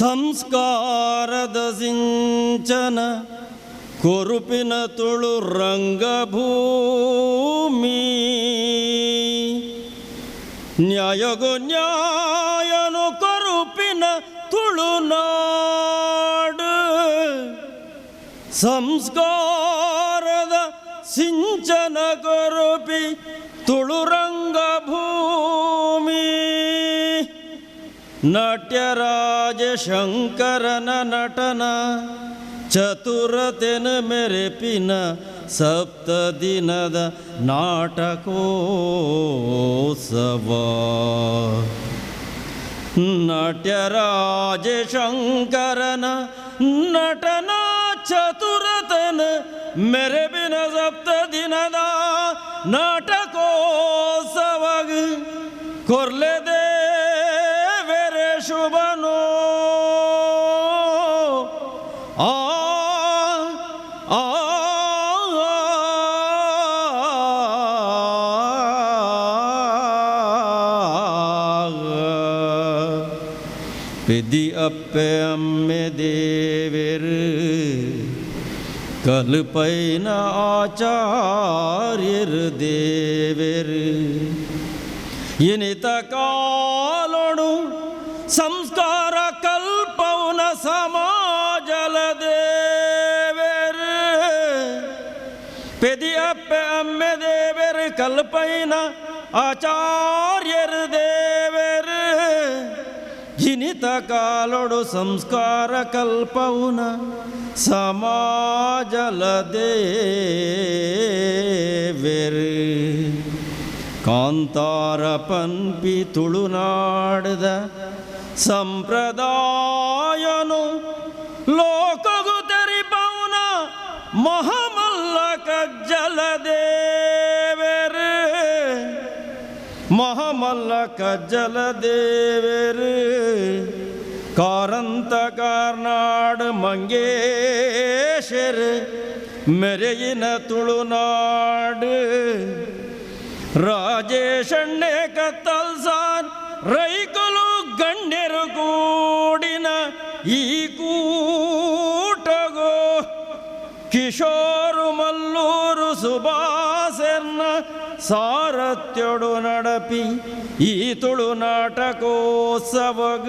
ಸಂಸ್ಕಾರದ ಸಿಂಚನ ಕೊರುಪಿನ ತುಳು ರಂಗಭೂಮಿ ನ್ಯಾಯಗೋ ನ್ಯಾಯನು ಕೊರುಪಿನ ತುಳುನಾಡು ಸಂಸ್ಕಾರದ ಸಿಂಚನ ಕೊರುಪಿ ತುಳುರಂಗಭೂಮಿ ನಾಟ್ಯರಾಜ ಶಂಕರನ ನಟನ ಚತುರತೆನ ಮೆರೆಪಿನ ಸಪ್ತ ದಿನದ ನಾಟಕೋತ್ಸವ ನಾಟ್ಯರಾಜ ಶಂಕರನ ನಟನ ಚತುರತೆನ ಮೆರೆಪಿನ ಸಪ್ತ ದಿನದ ನಾಟಕೋತ್ಸವ ಕೊರ್ಲೆದೆ ಶುಭನೋ ಆ ಆ പെതി അപ്പെ അമ്മെ ദേവര് കൽപ്പൈന ആചാര്യര് ദേവര് ഇനിത കാലൊണു ಸಂಸ್ಕಾರ ಕಲ್ಪೌನ ಸಮಾಜಲ ದೇವರು ಪೆದಿ ಅಪ್ಪೆ ಅಮ್ಮೆ ದೇವರು ಕಲ್ಪೈನ ಆಚಾರ್ಯರು ದೇವರು ಇನಿತ ಕಾಲೊಡು ಸಂಸ್ಕಾರ ಕಲ್ಪೌನ ಸಮಾಜಲ ದೇವರು ಕಾಂತಾರ ಪನ್ಪಿ ತುಳುನಾಡದ ಸಂಪ್ರದಾಯನು ಲೋಕಗು ತೆರಿಪೌನ ಮಹಾಮಲ್ಲ ಕಜ್ಜಲ ದೇವರು ಮಹಾಮಲ್ಲ ಕಜ್ಜಲ ದೇವರು ಕಾರಂತ ಕಾರ್ನಾಡ್ ಮಂಗೇಶರ್ ಮೆರೆಯಿನ ತುಳುನಾಡು ರಾಜೇಶಣ್ಣೆ ಕತ್ತಲ್ಸಾನ್ ರೈಕಲು ಗಣ್ಯರು ಕೂಡಿನ ಈ ಕೂಟಗೋ ಕಿಶೋರು ಮಲ್ಲೂರು ಸುಭಾಸರ್ನ ಸಾರಥ್ಯೊಡು ನಡಪಿ ಈ ತುಳು ನಾಟಕೋತ್ಸವಗ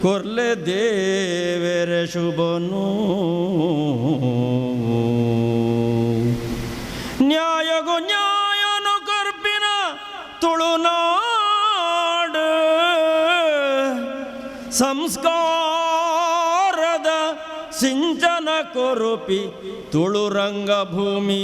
ಕೊರ್ಲೆ ದೇವರ ಶುಭನು ನ್ಯಾಯಗು ನ್ಯಾಯನು ಕರ್ಪಿನ ತುಳುನಾಡು ಸಂಸ್ಕಾರದ ಸಿಂಚನ ಕೊರುಪಿ ತುಳುರಂಗಭೂಮಿ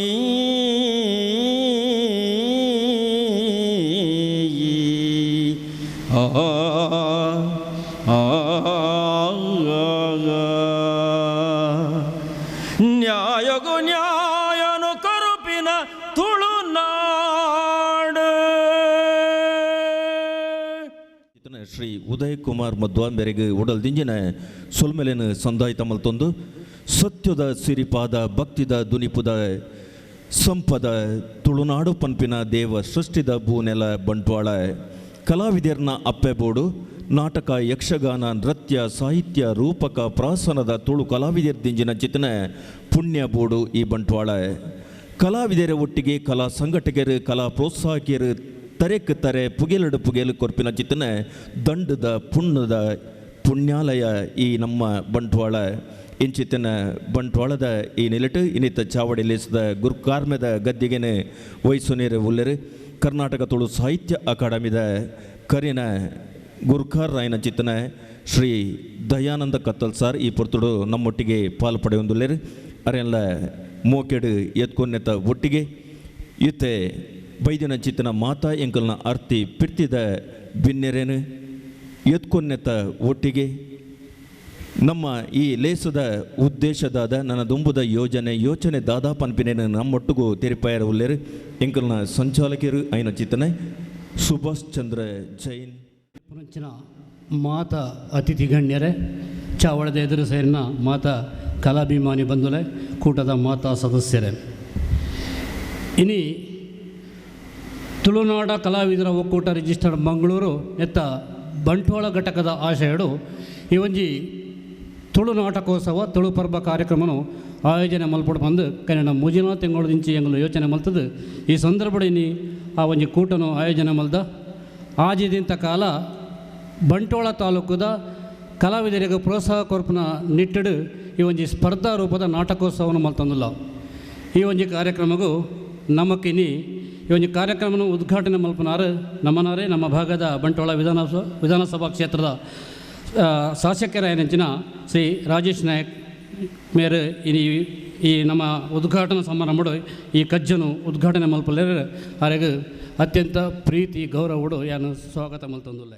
ನ್ಯಾಯಗು ನ್ಯಾಯನು ಕರುಪಿನ ತುಳುನಾಡು. ಶ್ರೀ ಉದಯ್ ಕುಮಾರ್ ಮಧ್ವಾಂಬೆರೆಗೆ ಉಡಲ್ ದಿಂಜಿನ ಸೊಲ್ಮೆಲೆನ ಸಂದಾಯ ತಮಲ್ತೊಂದು ಸತ್ಯದ ಸಿರಿಪಾದ ಭಕ್ತಿದ ದುನಿಪುದ ಸಂಪದ ತುಳುನಾಡು ಪನ್ಪಿನ ದೇವ ಸೃಷ್ಟಿದ ಭೂನೆಲ ಬಂಟ್ವಾಳ ಕಲಾವಿದರ್ನ ಅಪ್ಪೆಬೋಡು ನಾಟಕ ಯಕ್ಷಗಾನ ನೃತ್ಯ ಸಾಹಿತ್ಯ ರೂಪಕ ಪ್ರಾಸನದ ತುಳು ಕಲಾವಿದರ ದಿಂಜಿನ ಚಿತನೆ ಪುಣ್ಯ ಬೋಡು ಈ ಬಂಟ್ವಾಳ ಕಲಾವಿದರ ಒಟ್ಟಿಗೆ ಕಲಾ ಸಂಘಟಕರು ಕಲಾ ಪ್ರೋತ್ಸಾಹಕಿಯರು ತರೆಕ್ ತರೆ ಪುಗೆಲಡು ಪುಗೆಲು ಕೊರ್ಪಿನ ಚಿತನೆ ದಂಡದ ಪುಣ್ಯದ ಪುಣ್ಯಾಲಯ ಈ ನಮ್ಮ ಬಂಟ್ವಾಳ ಇಂಚಿತನ ಬಂಟ್ವಾಳದ ಈ ನಿಲಟು ಇನ್ನಿತ ಚಾವಡಿ ಲೇಸದ ಗುರುಕಾರ್ಮೆದ ಗದ್ದಿಗೆನೆ ವಯಸ್ಸುನೇರು ಉಲ್ಲೆರು ಕರ್ನಾಟಕ ತುಳು ಸಾಹಿತ್ಯ ಅಕಾಡೆಮಿದ ಕರಿನ ಗುರ್ಖಾರ್ ರಾಯನ ಚಿತ್ತನ ಶ್ರೀ ದಯಾನಂದ ಕತ್ತಲ್ ಸಾರ್ ಈ ಪೊರ್ತುಡು ನಮ್ಮೊಟ್ಟಿಗೆ ಪಾಲು ಪಡೆಯೊಂದುಲ್ಲೇರು ಅರೆಲ್ಲ ಮೋಕೆಡು ಎತ್ಕೊನ್ನೆತ ಒಟ್ಟಿಗೆ ಇತ್ತೆ ಬೈದಿನ ಚಿತ್ತನ ಮಾತಾ ಎಂಕಲ್ನ ಅರ್ತಿ ಪಿರ್ತಿದ ಬಿನ್ನೆರೇನು ಎತ್ಕೊನ್ನೆತ ಒಟ್ಟಿಗೆ ನಮ್ಮ ಈ ಲೇಸದ ಉದ್ದೇಶದಾದ ನನ್ನ ದುಂಬುದ ಯೋಚನೆ ದಾದಾ ಪನ್ಪಿನೇನು ನಮ್ಮೊಟ್ಟಿಗೂ ತೆರಿಪಾಯರ ಉಲ್ಲೇರು ಎಂಕಲ್ನ ಸಂಚಾಲಕಿಯರು ಐನ ಚಿತ್ತನೆ ಸುಭಾಷ್ ಚಂದ್ರ ಜೈನ್ ಪುರಂಚಿನ ಮಾತ ಅತಿಥಿ ಗಣ್ಯರೇ ಚಾವಳದ ಎದುರು ಸೇರಿನ ಮಾತ ಕಲಾಭಿಮಾನಿ ಬಂಧುಲೆ ಕೂಟದ ಮಾತಾ ಸದಸ್ಯರೇ ಇನಿ ತುಳುನಾಡ ಕಲಾವಿದರ ಒಕ್ಕೂಟ ರಿಜಿಸ್ಟರ್ಡ್ ಮಂಗಳೂರು ಎತ್ತ ಬಂಟ್ವಾಳ ಘಟಕದ ಆಶಯಡು ಈ ಒಂಜಿ ತುಳು ನಾಟಕೋತ್ಸವ ತುಳು ಪರ್ವ ಕಾರ್ಯಕ್ರಮನು ಆಯೋಜನೆ ಮಲ್ಪಡು ಬಂದು ಕನ್ನಡ ಮುಜಿನ ತಿಂಗಳದಿಂಚಿ ಎಂಗಳು ಯೋಚನೆ ಮಲ್ತದ್ದು ಈ ಸಂದರ್ಭದಲ್ಲಿ ಆ ಒಂಜಿ ಕೂಟನು ಆಯೋಜನೆ ಮಲ್ದ ಆಜಿದಿಂತ ಕಾಲ ಬಂಟ್ವಾಳ ತಾಲೂಕುದ ಕಲಾವಿದರಿಗೆ ಪ್ರೋತ್ಸಾಹ ಕೊರ್ಪನ ನಿಟ್ಟಿಡು ಈ ಒಂಜಿ ಸ್ಪರ್ಧಾ ರೂಪದ ನಾಟಕೋತ್ಸವವನ್ನು ಮಲ್ತಂದಿಲ್ಲ. ಈ ಒಂಜಿ ಕಾರ್ಯಕ್ರಮಗೂ ನಮಕಿನಿ ಈ ಒಂಜಿ ಕಾರ್ಯಕ್ರಮನ ಉದ್ಘಾಟನೆ ಮಲ್ಪನಾರು ನಮ್ಮನಾರೇ ನಮ್ಮ ಭಾಗದ ಬಂಟ್ವಾಳ ವಿಧಾನಸಭಾ ಕ್ಷೇತ್ರದ ಶಾಸಕರಾಯನಂಚಿನ ಶ್ರೀ ರಾಜೇಶ್ ನಾಯಕ್ ಮೇರೆ ಈ ನಮ್ಮ ಉದ್ಘಾಟನಾ ಸಮಾರಂಭಡು ಈ ಕಜ್ಜನು ಉದ್ಘಾಟನೆ ಮಲ್ಪಲ್ಲರು ಅವರಿಗೆ ಅತ್ಯಂತ ಪ್ರೀತಿ ಗೌರವಡು ಯಾನು ಸ್ವಾಗತ ಮಲ್ತಂದುಲ್ಲ.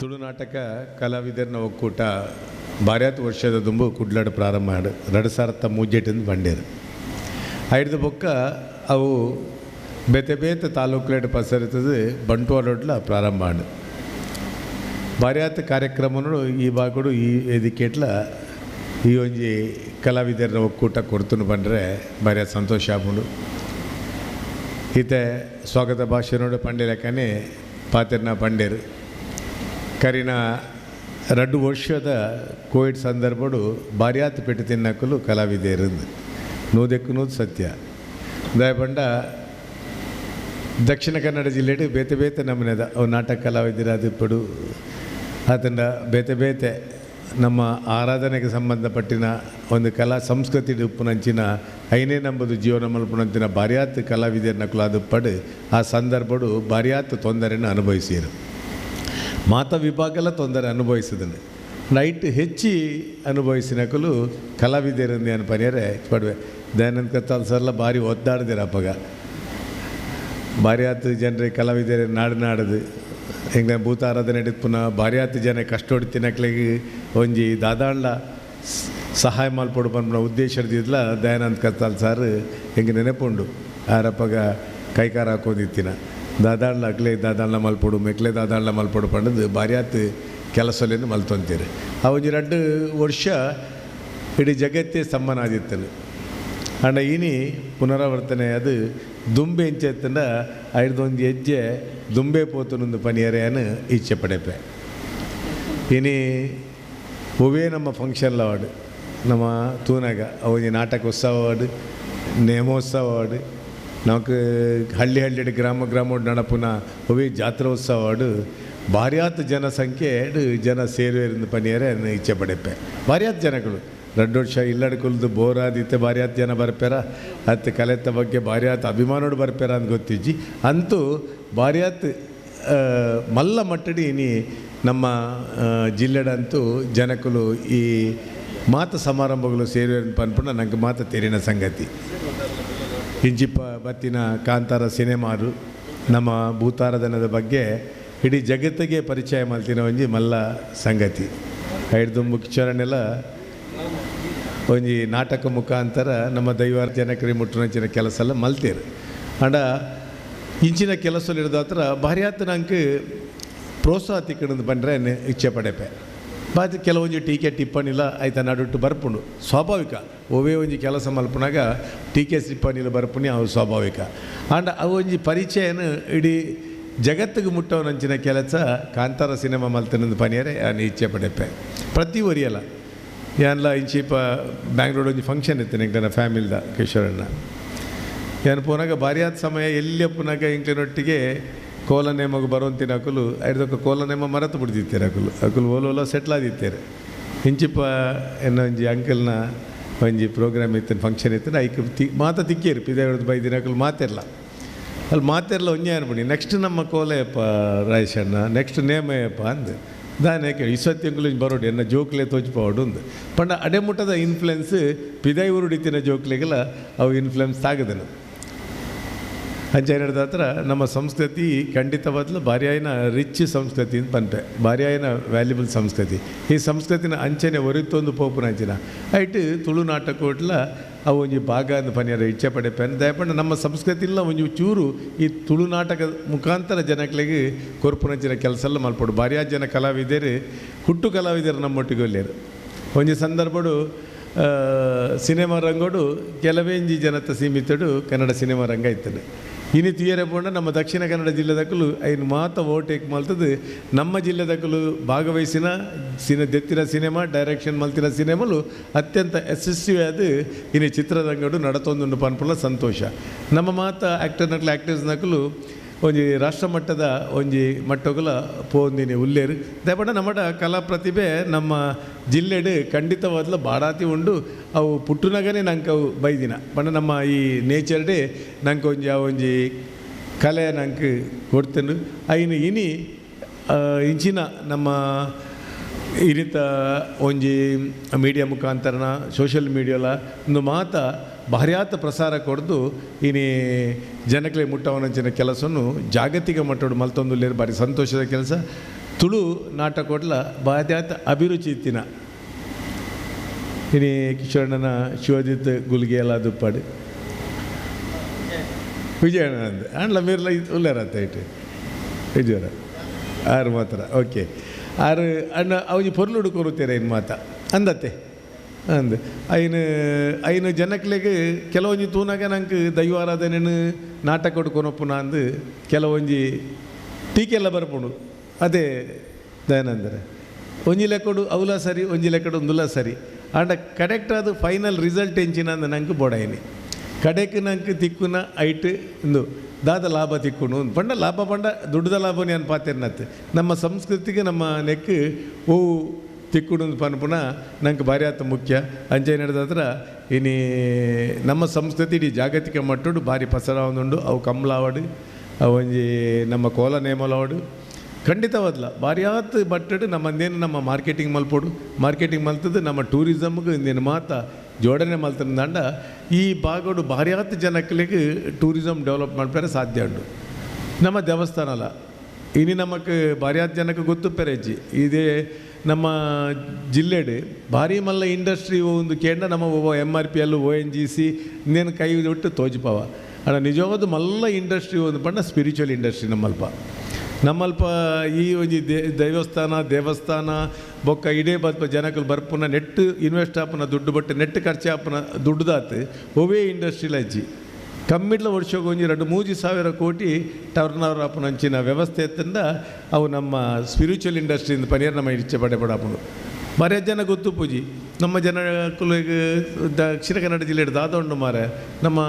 ತುಳುನಾಟಕ ಕಲಾವಿದರನ ಒಕ್ಕೂಟ ಬಾರ್ಯಾತ್ ವರ್ಷದ ದುಂಬು ಕುಡ್ಲಾಡು ಪ್ರಾರಂಭ ಮಾಡಿ 2003 ಬಂಡೇರು ಐದು ಬೊಕ್ಕ ಅವು ಬೇತೆ ಬೇತೆ ತಾಲೂಕುಲೇಟ್ ಪಸರಿತದು ಬಂಟ್ವಾಳ ಪ್ರಾರಂಭ ಮಾಡಿ ಬಾರ್ಯಾತ್ ಕಾರ್ಯಕ್ರಮಗಳು ಈ ಬಾಗುಡು ಈ ವೇದಿಕೆಟ್ಲ ಈ ಒಂಜಿ ಕಲಾವಿದರನ ಒಕ್ಕೂಟ ಕೊಡ್ತು ಬಂದರೆ ಬಾರ್ಯಾತ್ ಸಂತೋಷ ಆಪುಂಡು ಈತೆ ಸ್ವಾಗತ ಭಾಷೆನೋಡು ಪಂಡಿಲಕ್ಕನೆ ಪಾತೆರ್ನ ಪಂಡೇರು ಕರಿನ 2 ವರ್ಷದ ಕೋವಿಡ್ ಸಂದರ್ಭಡು ಬಾರ್ಯಾತ್ ಪೆಟ್ಟು ತಿನ್ನಕ್ಕಲು ಕಲಾವಿದೇರಿಂದು ನೂದೆಕ್ಕು ಸತ್ಯ ದಯಪಂಡ ದಕ್ಷಿಣ ಕನ್ನಡ ಜಿಲ್ಲೆಡು ಬೇತೆ ಬೇತೆ ನಮ್ಮನೆದ ಅವು ನಾಟಕ ಕಲಾವಿದರು ಅದು ಪಡು ಅದನ್ನು ಬೇತೆ ಬೇತೆ ನಮ್ಮ ಆರಾಧನೆಗೆ ಸಂಬಂಧಪಟ್ಟಿನ ಒಂದು ಕಲಾ ಸಂಸ್ಕೃತಿ ಉಪ್ಪುನಂಚಿನ ಐನೇ ನಂಬುದು ಜೀವನ ಮಲ್ಪುನಂಚಿನ ಬಾರ್ಯಾತ್ ಕಲಾವಿದರನ್ನ ಅದು ಪಡು ಆ ಸಂದರ್ಭಡು ಬಾರ್ಯಾತ್ ತೊಂದರೆಯನ್ನು ಅನುಭವಿಸಿರು ಮಾತ ವಿಭಾಗಲ ತೊಂದರೆ ಅನುಭವಿಸಿದನು ನೈಟ್ ಹೆಚ್ಚಿ ಅನುಭವಿಸಿನಕಲು ಕಲಾವಿದರಿಂದ ಏನು ಪರಿಹಾರ ಪಡುವೆ ದಯಾನಂದ ಕತ್ತಾಲ್ ಸರ್ಲ ಭಾರಿ ಒದ್ದಾಡಿದಿರ ಅಪ್ಪಗ ಬಾರ್ಯಾತ್ ಜನರಿಗೆ ಕಲಾವಿದರು ನಾಡಿನಾಡದು ಹೆಂಗೆ ಭೂತ ಆರಾಧನೆ ಹಿಡಿದು ಪುನಃ ಬಾರ್ಯಾತ್ ಜನ ಕಷ್ಟ ಹೊಡಿತಿನಕ್ಲಿಗೆ ಒಂಜಿ ದಾದಾಂಡ ಸಹಾಯ ಮಲ್ಪಡು ಬಂದ ಉದ್ದೇಶದಿದ್ಲ ದಯಾನಂದ ಕತ್ತಾಲ್ ಸಾರ್ ಹೆಂಗೆ ನೆನಪುಂಡು ಆರಪ್ಪಗ ಕೈಕಾರ ಹಾಕೋದಿತ್ತಿನ ದಾದಾಂಡ ಅಕ್ಲೆ ದಾದಾಂಡ ಮಲ್ಪಡು ಮೆಕ್ಲೆ ದಾದಾಂಡ ಮಲ್ಪಡು ಪಂಡದು ಬಾರ್ಯಾತ್ ಕೆಲಸಲೇನು ಮಲ್ತೊಂತೀರಿ ಆ ಒಂಜಿ 2 ವರ್ಷ ಇಡೀ ಜಗತ್ತೇ ಸಮ್ಮಾನ ಆದಿತ್ತನು ಅಂಡ ಇನಿ ಪುನರಾವರ್ತನೆ ಅದು ದುಂಬೆ ಎಂಚೆತ್ತಂಡ ಐದೊಂದು ಹೆಜ್ಜೆ ದುಂಬೆ ಪೋತನೊಂದು ಪನಿಯರೆಯನ್ನು ಇಚ್ಛೆ ಪಡೆಪೆ ಇನಿ ಒವೇ ನಮ್ಮ ಫಂಕ್ಷನ್ಲ ವಾರ್ಡ್ ನಮ್ಮ ತೂನಾಗ ಅವನಿ ನಾಟಕೋತ್ಸವ ವಾರ್ಡ್ ನೇಮೋತ್ಸವ ವಾರ್ಡ್ ನಮಕ್ ಹಳ್ಳಿ ಹಳ್ಳಿ ಗ್ರಾಮ ನಡಪುನ ಒವೇ ಜಾತ್ರೋತ್ಸವ ವಾರ್ಡ್ ಬಾರ್ಯಾತ್ ಜನಸಂಖ್ಯೆ ಜನ ಸೇರುವೆರಿಂದ ಪನಿಯರೆಯನ್ನು ಇಚ್ಛೆ ಪಡೆಪೆ ಬಾರ್ಯಾತ್ ಜನಗಳು 2 ವರ್ಷ ಇಲ್ಲಡ್ಕೊಲ್ದು ಬೋರಾದಿತ್ತೆ ಬಾರ್ಯಾತ್ ಜನ ಬರ್ಪೇರ ಮತ್ತು ಕಲೆತ ಬಗ್ಗೆ ಬಾರ್ಯಾತ್ ಅಭಿಮಾನೋಡು ಬರ್ಪೇರ ಅಂತ ಗೊತ್ತಿಜ್ಜಿ ಅಂತೂ ಬಾರ್ಯಾತ್ ಮಲ್ಲ ಮಟ್ಟಡಿ ಇನಿ ನಮ್ಮ ಜಿಲ್ಲೆಡಂತೂ ಜನಕಲು ಈ ಮಾತ ಸಮಾರಂಭಗಳು ಸೇರುವೆ ಪನ್ಪುಣ ನಂಗೆ ಮಾತ ತೆರಿನ ಸಂಗತಿ ಇಂಜಿಪ್ಪ ಬತ್ತಿನ ಕಾಂತಾರ ಸಿನಿಮಾರು ನಮ್ಮ ಭೂತಾರಾಧನದ ಬಗ್ಗೆ ಇಡೀ ಜಗತ್ತಿಗೆ ಪರಿಚಯ ಮಲ್ತಿನ ಒಂಜಿ ಮಲ್ಲ ಸಂಗತಿ ಐದು ಮುಖ್ಯಚರಣೆಲ್ಲ ಒಂಜಿ ನಾಟಕ ಮುಖಾಂತರ ನಮ್ಮ ದೈವ ಜನಕರಿ ಮುಟ್ಟುನಂಚಿನ ಕೆಲಸ ಎಲ್ಲ ಮಲ್ತೇರು ಅಂಡ ಇಂಚಿನ ಕೆಲಸ ಇರೋದು ಹತ್ರ ಬಾರ್ಯಾತ್ ನಂಗೆ ಪ್ರೋತ್ಸಾಹ ತಿಕ್ಕಣದು ಬಂದರೆ ಇಚ್ಛೆ ಪಡೆಪೆ ಬಾಜಿ ಕೆಲವೊಂದು ಟೀಕೆ ಟಿಪ್ಪಣಿಲ್ಲ ಆಯ್ತಾ ನಡುಟ್ಟು ಬರ್ಪುಂಡು ಸ್ವಾಭಾವಿಕ ಒವೇ ಒಂಜಿ ಕೆಲಸ ಮಲ್ಪುನಾಗ ಟೀಕೆ ಟಿಪ್ಪಣಿಲ್ಲ ಬರ್ಪುಣಿ ಅವು ಸ್ವಾಭಾವಿಕ ಅಂಡ ಅವು ಒಂಜಿ ಪರಿಚಯನ ಇಡೀ ಜಗತ್ತಿಗೆ ಮುಟ್ಟವನಂಚಿನ ಕೆಲಸ ಕಾಂತಾರ ಸಿನಿಮಾ ಮಲ್ತನಂದು ಪನಿಯರೆ ನಾನು ಇಚ್ಛೆ ಪಡೆಪೆ ಪ್ರತಿ ಒರಿಯಲ್ಲ ಏನ್ಲ ಇಂಚಿಪ ಬ್ಯಾಂಗ್ಳೂರು ಒಂಜಿ ಫಂಕ್ಷನ್ ಇತ್ತು ನಂಗೆ ನನ್ನ ಫ್ಯಾಮಿಲ್ದ ಕಿಶೋರಣ್ಣ ಏನು ಪುನಃ ಬಾರ್ಯಾತ್ ಸಮಯ ಎಲ್ಲಿ ಪುನಃ ಇಂಕ್ಲಿನೊಟ್ಟಿಗೆ ಕೋಲನೇಮಗ ಬರೋಂತಿನ ಅಕುಲು ಐದಕ್ಕೆ ಕೋಲನೇಮ ಮರತು ಬಿಡ್ದಿತ್ತೇರೆ ಅಕುಲು ಓಲೋಲ ಸೆಟ್ಲ್ ಆದಿತ್ತೇರೆ ಇಂಚಿಪ ಏನೋ ಒಂಜಿ ಅಂಕಲ್ನ ಒಂಜಿ ಪ್ರೋಗ್ರಾಮ್ ಇತ್ತು ಫಂಕ್ಷನ್ ಇತ್ತು ಐಕೆ ಮಾತ ತಿಕ್ಕೇರು ಪಿದಾವಳದ ಬೈದಿನ ಅಕುಲು ಮಾತಿರಲ್ಲ ಅಲ್ಲಿ ಮಾತಿರಲ್ಲ ಒಂಜೆ ಅನ್ಬಿಡಿ ನೆಕ್ಸ್ಟ್ ನಮ್ಮ ಕೋಲೆಯಪ್ಪ ರಾಯೇಶಣ್ಣ ನೆಕ್ಸ್ಟ್ ನೇಮಯ್ಯಪ್ಪ ಅಂದು ದಾನೆ ಕೇಳಿ ಇಸತ್ಯಂಗುಲು ಬರೋಡು ಎನ್ನ ಜೋಕ್ಲೆ ತೋಚಿಪೋಡು ಒಂದು ಪಂಡ ಅಡೆಮುಟ್ಟದ ಇನ್ಫ್ಲುಯೆನ್ಸ್ ಪಿದಾಯಿ ಉರುಡಿತಿನ ಜೋಕ್ಲೆಗೆಲ್ಲ ಅವು ಇನ್ಫ್ಲುಯೆನ್ಸ್ ತಾಗದನು ಅಂಚೆ ಏನಿಡ್ದ ಹತ್ರ ನಮ್ಮ ಸಂಸ್ಕೃತಿ ಖಂಡಿತವಾದ್ಲು ಭಾರಿಯಾಯಿನ ರಿಚ್ ಸಂಸ್ಕೃತಿ ಅಂತ ಪಂಪೆ ಭಾರಿಯಾಯಿನ ವ್ಯಾಲ್ಯುಬಲ್ ಸಂಸ್ಕೃತಿ ಈ ಸಂಸ್ಕೃತಿನ ಅಂಚನೆ ಒರಿತೊಂದು ಪೋಪುನ ಅಂಚಿನ ಐಟ್ ತುಳು ನಾಟಕೋಟ್ಲ ಅವು ಒಂಜಿ ಭಾಗ ಅಂದು ಪನಿಯರ ಇಚ್ಛೆ ಪಡೆಪೆ ದಯಪಂಡ ನಮ್ಮ ಸಂಸ್ಕೃತಿಲ್ಲ ಒಂಜಿ ಚೂರು ಈ ತುಳು ನಾಟಕ ಮುಖಾಂತರ ಜನಗಳಿಗೆ ಕೊರ್ಪುನಂಚಿನ ಕೆಲಸ ಎಲ್ಲ ಮಲ್ಪಡು ಭಾರಿಯಾ ಜನ ಕಲಾವಿದರು ಹುಟ್ಟು ಕಲಾವಿದರು ನಮ್ಮೊಟ್ಟಿಗೆ ಒಳ್ಳೆಯರು ಒಂಜಿ ಸಂದರ್ಭಡು ಸಿನಿಮಾ ರಂಗೋಡು ಕೆಲವೇಂಜಿ ಜನತ ಸೀಮಿತಡು ಕನ್ನಡ ಸಿನಿಮಾ ರಂಗ ಇರ್ತದೆ ಇನಿ ತೀಯರೆ ಪೋಂಡ ನಮ್ಮ ದಕ್ಷಿಣ ಕನ್ನಡ ಜಿಲ್ಲೆದಕ್ಕಲು ಐನು ಮಾತ ಓಟೇಕ್ ಮಲ್ತದ್ದು ನಮ್ಮ ಜಿಲ್ಲೆದಕ್ಕಲು ಭಾಗವಹಿಸಿನ ದೆತ್ತಿನ ಸಿನಿಮಾ ಡೈರೆಕ್ಷನ್ ಮಲ್ತಿನ ಸಿನಿಮಾಲು ಅತ್ಯಂತ ಯಶಸ್ವಿ ಅದು ಇನಿ ಚಿತ್ರರಂಗಡು ನಡತೊಂದು ಪನ್ಪುಲ ಸಂತೋಷ ನಮ್ಮ ಮಾತ ಆ್ಯಕ್ಟರ್ಸ್ ನಕಲು ಒಂಜಿ ರಾಷ್ಟ್ರ ಮಟ್ಟದ ಒಂಜಿ ಮಟ್ಟಗಳ ಪೋಂದಿನಿ ಉಲ್ಲೇರು ದಯಪಂಡ ನಮ್ಮ ಕಲಾ ಪ್ರತಿಭೆ ನಮ್ಮ ಜಿಲ್ಲೆಡು ಖಂಡಿತವಾದ್ಲ ಬಾಡಾತಿ ಉಂಡು ಅವು ಪುಟ್ಟುನಾಗನೇ ನಂಗೆ ಅವು ಬೈದಿನ ಪಂಡ ನಮ್ಮ ಈ ನೇಚರ್ ಡೇ ನಂಗೆ ಒಂಜಿ ಕಲೆ ನಂಗೆ ಕೊಡ್ತೇನೆ ಐನು ಇನಿ ಇಂಚಿನ ನಮ್ಮ ಇರಿತ ಒಂಜಿ ಮೀಡಿಯಾ ಮುಖಾಂತರನ ಸೋಷಿಯಲ್ ಮೀಡಿಯಾಲ ಒಂದು ಮಾತ ಭಾರ್ಯಾತ ಪ್ರಸಾರ ಕೊಡ್ದು ಇನಿ ಜನಕ್ಕೆ ಮುಟ್ಟವನಂಚಿನ ಕೆಲಸವನ್ನು ಜಾಗತಿಕ ಮಟ್ಟೋಡು ಮಲ್ತೊಂದುಲ್ಲೇರು ಭಾರಿ ಸಂತೋಷದ ಕೆಲಸ ತುಳು ನಾಟಕೋಟ್ಲ ಭಾರ್ಯಾತ ಅಭಿರುಚಿ ಇತ್ತಿನ ಇನಿ ಕಿಶೋರಣ್ಣನ ಶಿವಜಿತ್ ಗುಲ್ಗೆ ಎಲ್ಲ ದುಪ್ಪಾಡು ವಿಜಯಣ್ಣ ಅಂಡ್ಲ ಮೀರ್ಲ ಉಲ್ಲೇರತ್ತ ಇಟ್ಟು ವಿಜಯರ ಮಾತ್ರ ಓಕೆ ಆರು ಅಣ್ಣ ಅವಜಿ ಪೊರ್ಲು ಹುಡುಕೊರುತ್ತೀರ ಇನ್ನು ಮಾತ ಅಂದತ್ತೆ ಅಂದು ಐನು ಜನಕ್ಲೆಗ್ ಕೆಲವೊಂಜಿ ತೂನಾಗ ನಂಗೆ ದೈವಾರಾಧನೆಯನ್ನು ನಾಟಕ ಕೊಡ್ಕೊನಪ್ಪುನ ಅಂದು ಕೆಲವೊಂಜಿ ಟೀಕೆಲ್ಲ ಬರ್ಪುಂಡು ಅದೇ ದಯಾನಂದರೆ ಒಂಜಿ ಲೆಕ್ಕಡು ಅವಲ ಸರಿ ಒಂಜಿ ಲೆಕ್ಕಡು ಒಂದುಲ ಸರಿ ಆಂಡ ಕರೆಕ್ಟ್ ಅದು ಫೈನಲ್ ರಿಸಲ್ಟ್ ಎಂಚಿನ ಅಂದ ನಂಗೆ ಬೋಡಾಯಿನಿ ಕಡೆಗೆ ನಂಗೆ ತಿಕ್ಕುನ ಐಟ್ ಇಂದು ದಾದ ಲಾಭ ತಿಕ್ಕುನು ಪಂಡ ಲಾಭ ಪಂಡ ದುಡ್ಡದ ಲಾಭನೇ ಅನ್ಪಾತೇನತ್ತೆ ನಮ್ಮ ಸಂಸ್ಕೃತಿಗೆ ನಮ್ಮ ನೆಕ್ ಓವು ತಿಕ್ಕುಡು ಪನ್ಪುನ ನಂಗೆ ಭಾರಿ ಆತ ಮುಖ್ಯ ಅಂಚೆ ನಡೆದಾದ್ರೆ ಇನಿ ನಮ್ಮ ಸಂಸ್ಕೃತಿ ಇಡೀ ಜಾಗತಿಕ ಮಟ್ಟಡು ಭಾರಿ ಪಸರಾವೊಂದುಂಡು ಅವು ಕಮ್ಲಾವಡು ಅವೊಂಜಿ ನಮ್ಮ ಕೋಲ ನೇಮಲಾವಡು ಖಂಡಿತವಾದ್ಲ ಭಾರಿ ಆತು ಬಟ್ಟಡು ನಮ್ಮಂದೇನು ನಮ್ಮ ಮಾರ್ಕೆಟಿಂಗ್ ಮಲ್ಪೋಡು ಮಾರ್ಕೆಟಿಂಗ್ ಮಲ್ತದ್ದು ನಮ್ಮ ಟೂರಿಸಮ್ಗೆ ಇಂದೇನು ಮಾತ ಜೋಡಣೆ ಮಲ್ತಂದಂಡ ಈ ಭಾಗಡು ಭಾರಿ ಆತು ಜನಕ್ಕೆ ಟೂರಿಸಮ್ ಡೆವಲಪ್ ಮಾಡ್ತಾರೆ ಸಾಧ್ಯ ಉಂಟು ನಮ್ಮ ದೇವಸ್ಥಾನ ಅಲ್ಲ ಇನಿ ನಮಗೆ ಭಾರಿ ಆತು ಜನಕ್ಕೆ ಗೊತ್ತು ಪೆರೆಜ್ಜಿ ಇದೇ ನಮ್ಮ ಜಿಲ್ಲೆಡು ಭಾರಿ ಮಲ್ಲ ಇಂಡಸ್ಟ್ರಿ ಒಂದು ಕೇಂದ್ರ ನಮ್ಮ MRPL ONGC ಇನ್ನೇನು ಕೈ ಒಟ್ಟು ತೋಜಿಪವ ಅಣ್ಣ ನಿಜವಾದ ಮಲ್ಲ ಇಂಡಸ್ಟ್ರಿ ಒಂದು ಪಂಡ ಸ್ಪಿರಿಚುವಲ್ ಇಂಡಸ್ಟ್ರಿ ನಮ್ಮಲ್ಪ ಈ ಒಂಜಿ ದೇವಸ್ಥಾನ ಬೊಕ್ಕ ಇಡೇ ಬಲ್ಪ ಜನಕ್ಕಲು ಬರ್ಪುನ ನೆಟ್ ಇನ್ವೆಸ್ಟ್ ಆಪುನ ದುಡ್ಡು ಬಟ್ಟೆ ನೆಟ್ ಖರ್ಚು ಆಪುನ ದುಡ್ಡುದಾತು ಒವೇ ಇಂಡಸ್ಟ್ರಿಲ ಅಜ್ಜಿ ಕಮ್ಮಿಡ್ಲ ವರ್ಷಕ್ಕೆ ಒಂಜಿ 2-3 ಕೋಟಿ ಟರ್ನ್ ಓವರ್ ಆಪುನ ಅಂಚಿನ ವ್ಯವಸ್ಥೆ ಎತ್ತಂದ ಅವು ನಮ್ಮ ಸ್ಪಿರಿಚುವಲ್ ಇಂಡಸ್ಟ್ರಿಯಿಂದ ಪನಿಯರ್ ನಮ್ಮ ಇಚ್ಛೆ ಪಡೆಪಡಾಪುನು ಭಾರಿ ಜನ ಗೊತ್ತು ಪೂಜಿ ನಮ್ಮ ಜನಕ್ಕೂ ದಕ್ಷಿಣ ಕನ್ನಡ ಜಿಲ್ಲೆ ದಾದ ಉಂಡು ಮಾರೆ ನಮ್ಮ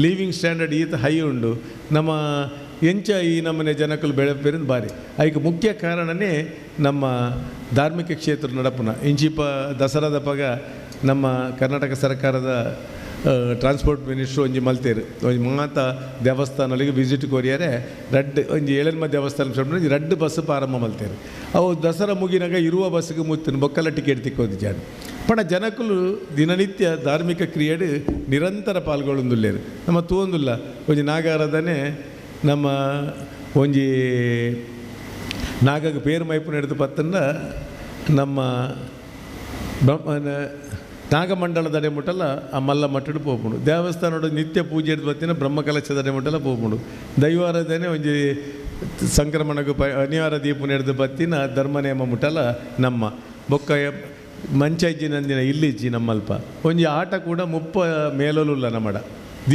ಲಿವಿಂಗ್ ಸ್ಟ್ಯಾಂಡರ್ಡ್ ಈತ ಹೈ ಉಂಡು ನಮ್ಮ ಎಂಚ ಈ ನಮ್ಮನೆ ಜನಕ್ಕಲು ಬೆಳೆಪೇರಿಂದ ಭಾರಿ ಅದಕ್ಕೆ ಮುಖ್ಯ ಕಾರಣನೇ ನಮ್ಮ ಧಾರ್ಮಿಕ ಕ್ಷೇತ್ರ ನಡಪುನ ಇಂಚಿಪ ದಸರಾದ ಪಗ ನಮ್ಮ ಕರ್ನಾಟಕ ಸರ್ಕಾರದ ಟ್ರಾನ್ಸ್ಪೋರ್ಟ್ ಮಿನಿಸ್ಟ್ರು ಒಂಜಿ ಮಲ್ತೇರು ಒಂಜಿ ಮಾತ ದೇವಸ್ಥಾನಗಳಿಗೆ ವಿಸಿಟ್ ಕೊರಿಯರೆ ಒಂಜಿ 7 ದೇವಸ್ಥಾನ ರಡ್ಡು ಬಸ್ ಪ್ರಾರಂಭ ಮಲ್ತೇರು ಅವು ದಸರಾ ಮುಗಿನಾಗ ಇರುವ ಬಸ್ಸಿಗೆ ಮುತ್ತಿನ ಬೊಕ್ಕಲ ಟಿಕೆಟ್ ತಿಕ್ಕೋದು ಜಾಡು ಪಣ ಜನಕ್ಕಲು ದಿನನಿತ್ಯ ಧಾರ್ಮಿಕ ಕ್ರಿಯೆಡು ನಿರಂತರ ಪಾಲ್ಗೊಳ್ಳುವುದಿಲ್ಲೇರು ನಮ್ಮ ತೂಂದುಲ್ಲ ಒಂಜಿ ನಾಗಾರಾಧನೆ ನಮ್ಮ ಒಂಜಿ ನಾಗಗೆ ಪೇರು ಮೈಪುನ ಹಿಡಿದು ಪತ್ತಂಡ ನಮ್ಮ ನಾಗಮಂಡಲ ದಡೆ ಮುಟ್ಟಲ್ಲ ಆ ಮಲ್ಲ ಮಟ್ಟಡು ಪೋಪುಂಡು ದೇವಸ್ಥಾನದ ನಿತ್ಯ ಪೂಜೆ ಹಿಡಿದು ಬತ್ತಿನ ಬ್ರಹ್ಮಕಲಶ ದಡೆ ಮುಟ್ಟಲ್ಲ ಪೋಪುಂಡು ದೈವಾರಾಧನೆ ಒಂಜಿ ಸಂಕ್ರಮಣಗೂ ಅನಿವಾರ ದೀಪನ ಹಿಡಿದು ಬತ್ತಿನ ಧರ್ಮ ನೇಮ ಮುಟ್ಟಲ್ಲ ನಮ್ಮ ಬೊಕ್ಕ ಮಂಚಜ್ಜಿ ನಂದಿನ ಇಲ್ಲಿಜ್ಜಿ ನಮ್ಮಲ್ಪ ಒಂಜಿ ಆಟ ಕೂಡ 30 ಮೇಲೋಲುಲ್ಲ ನಮ್ಮಡ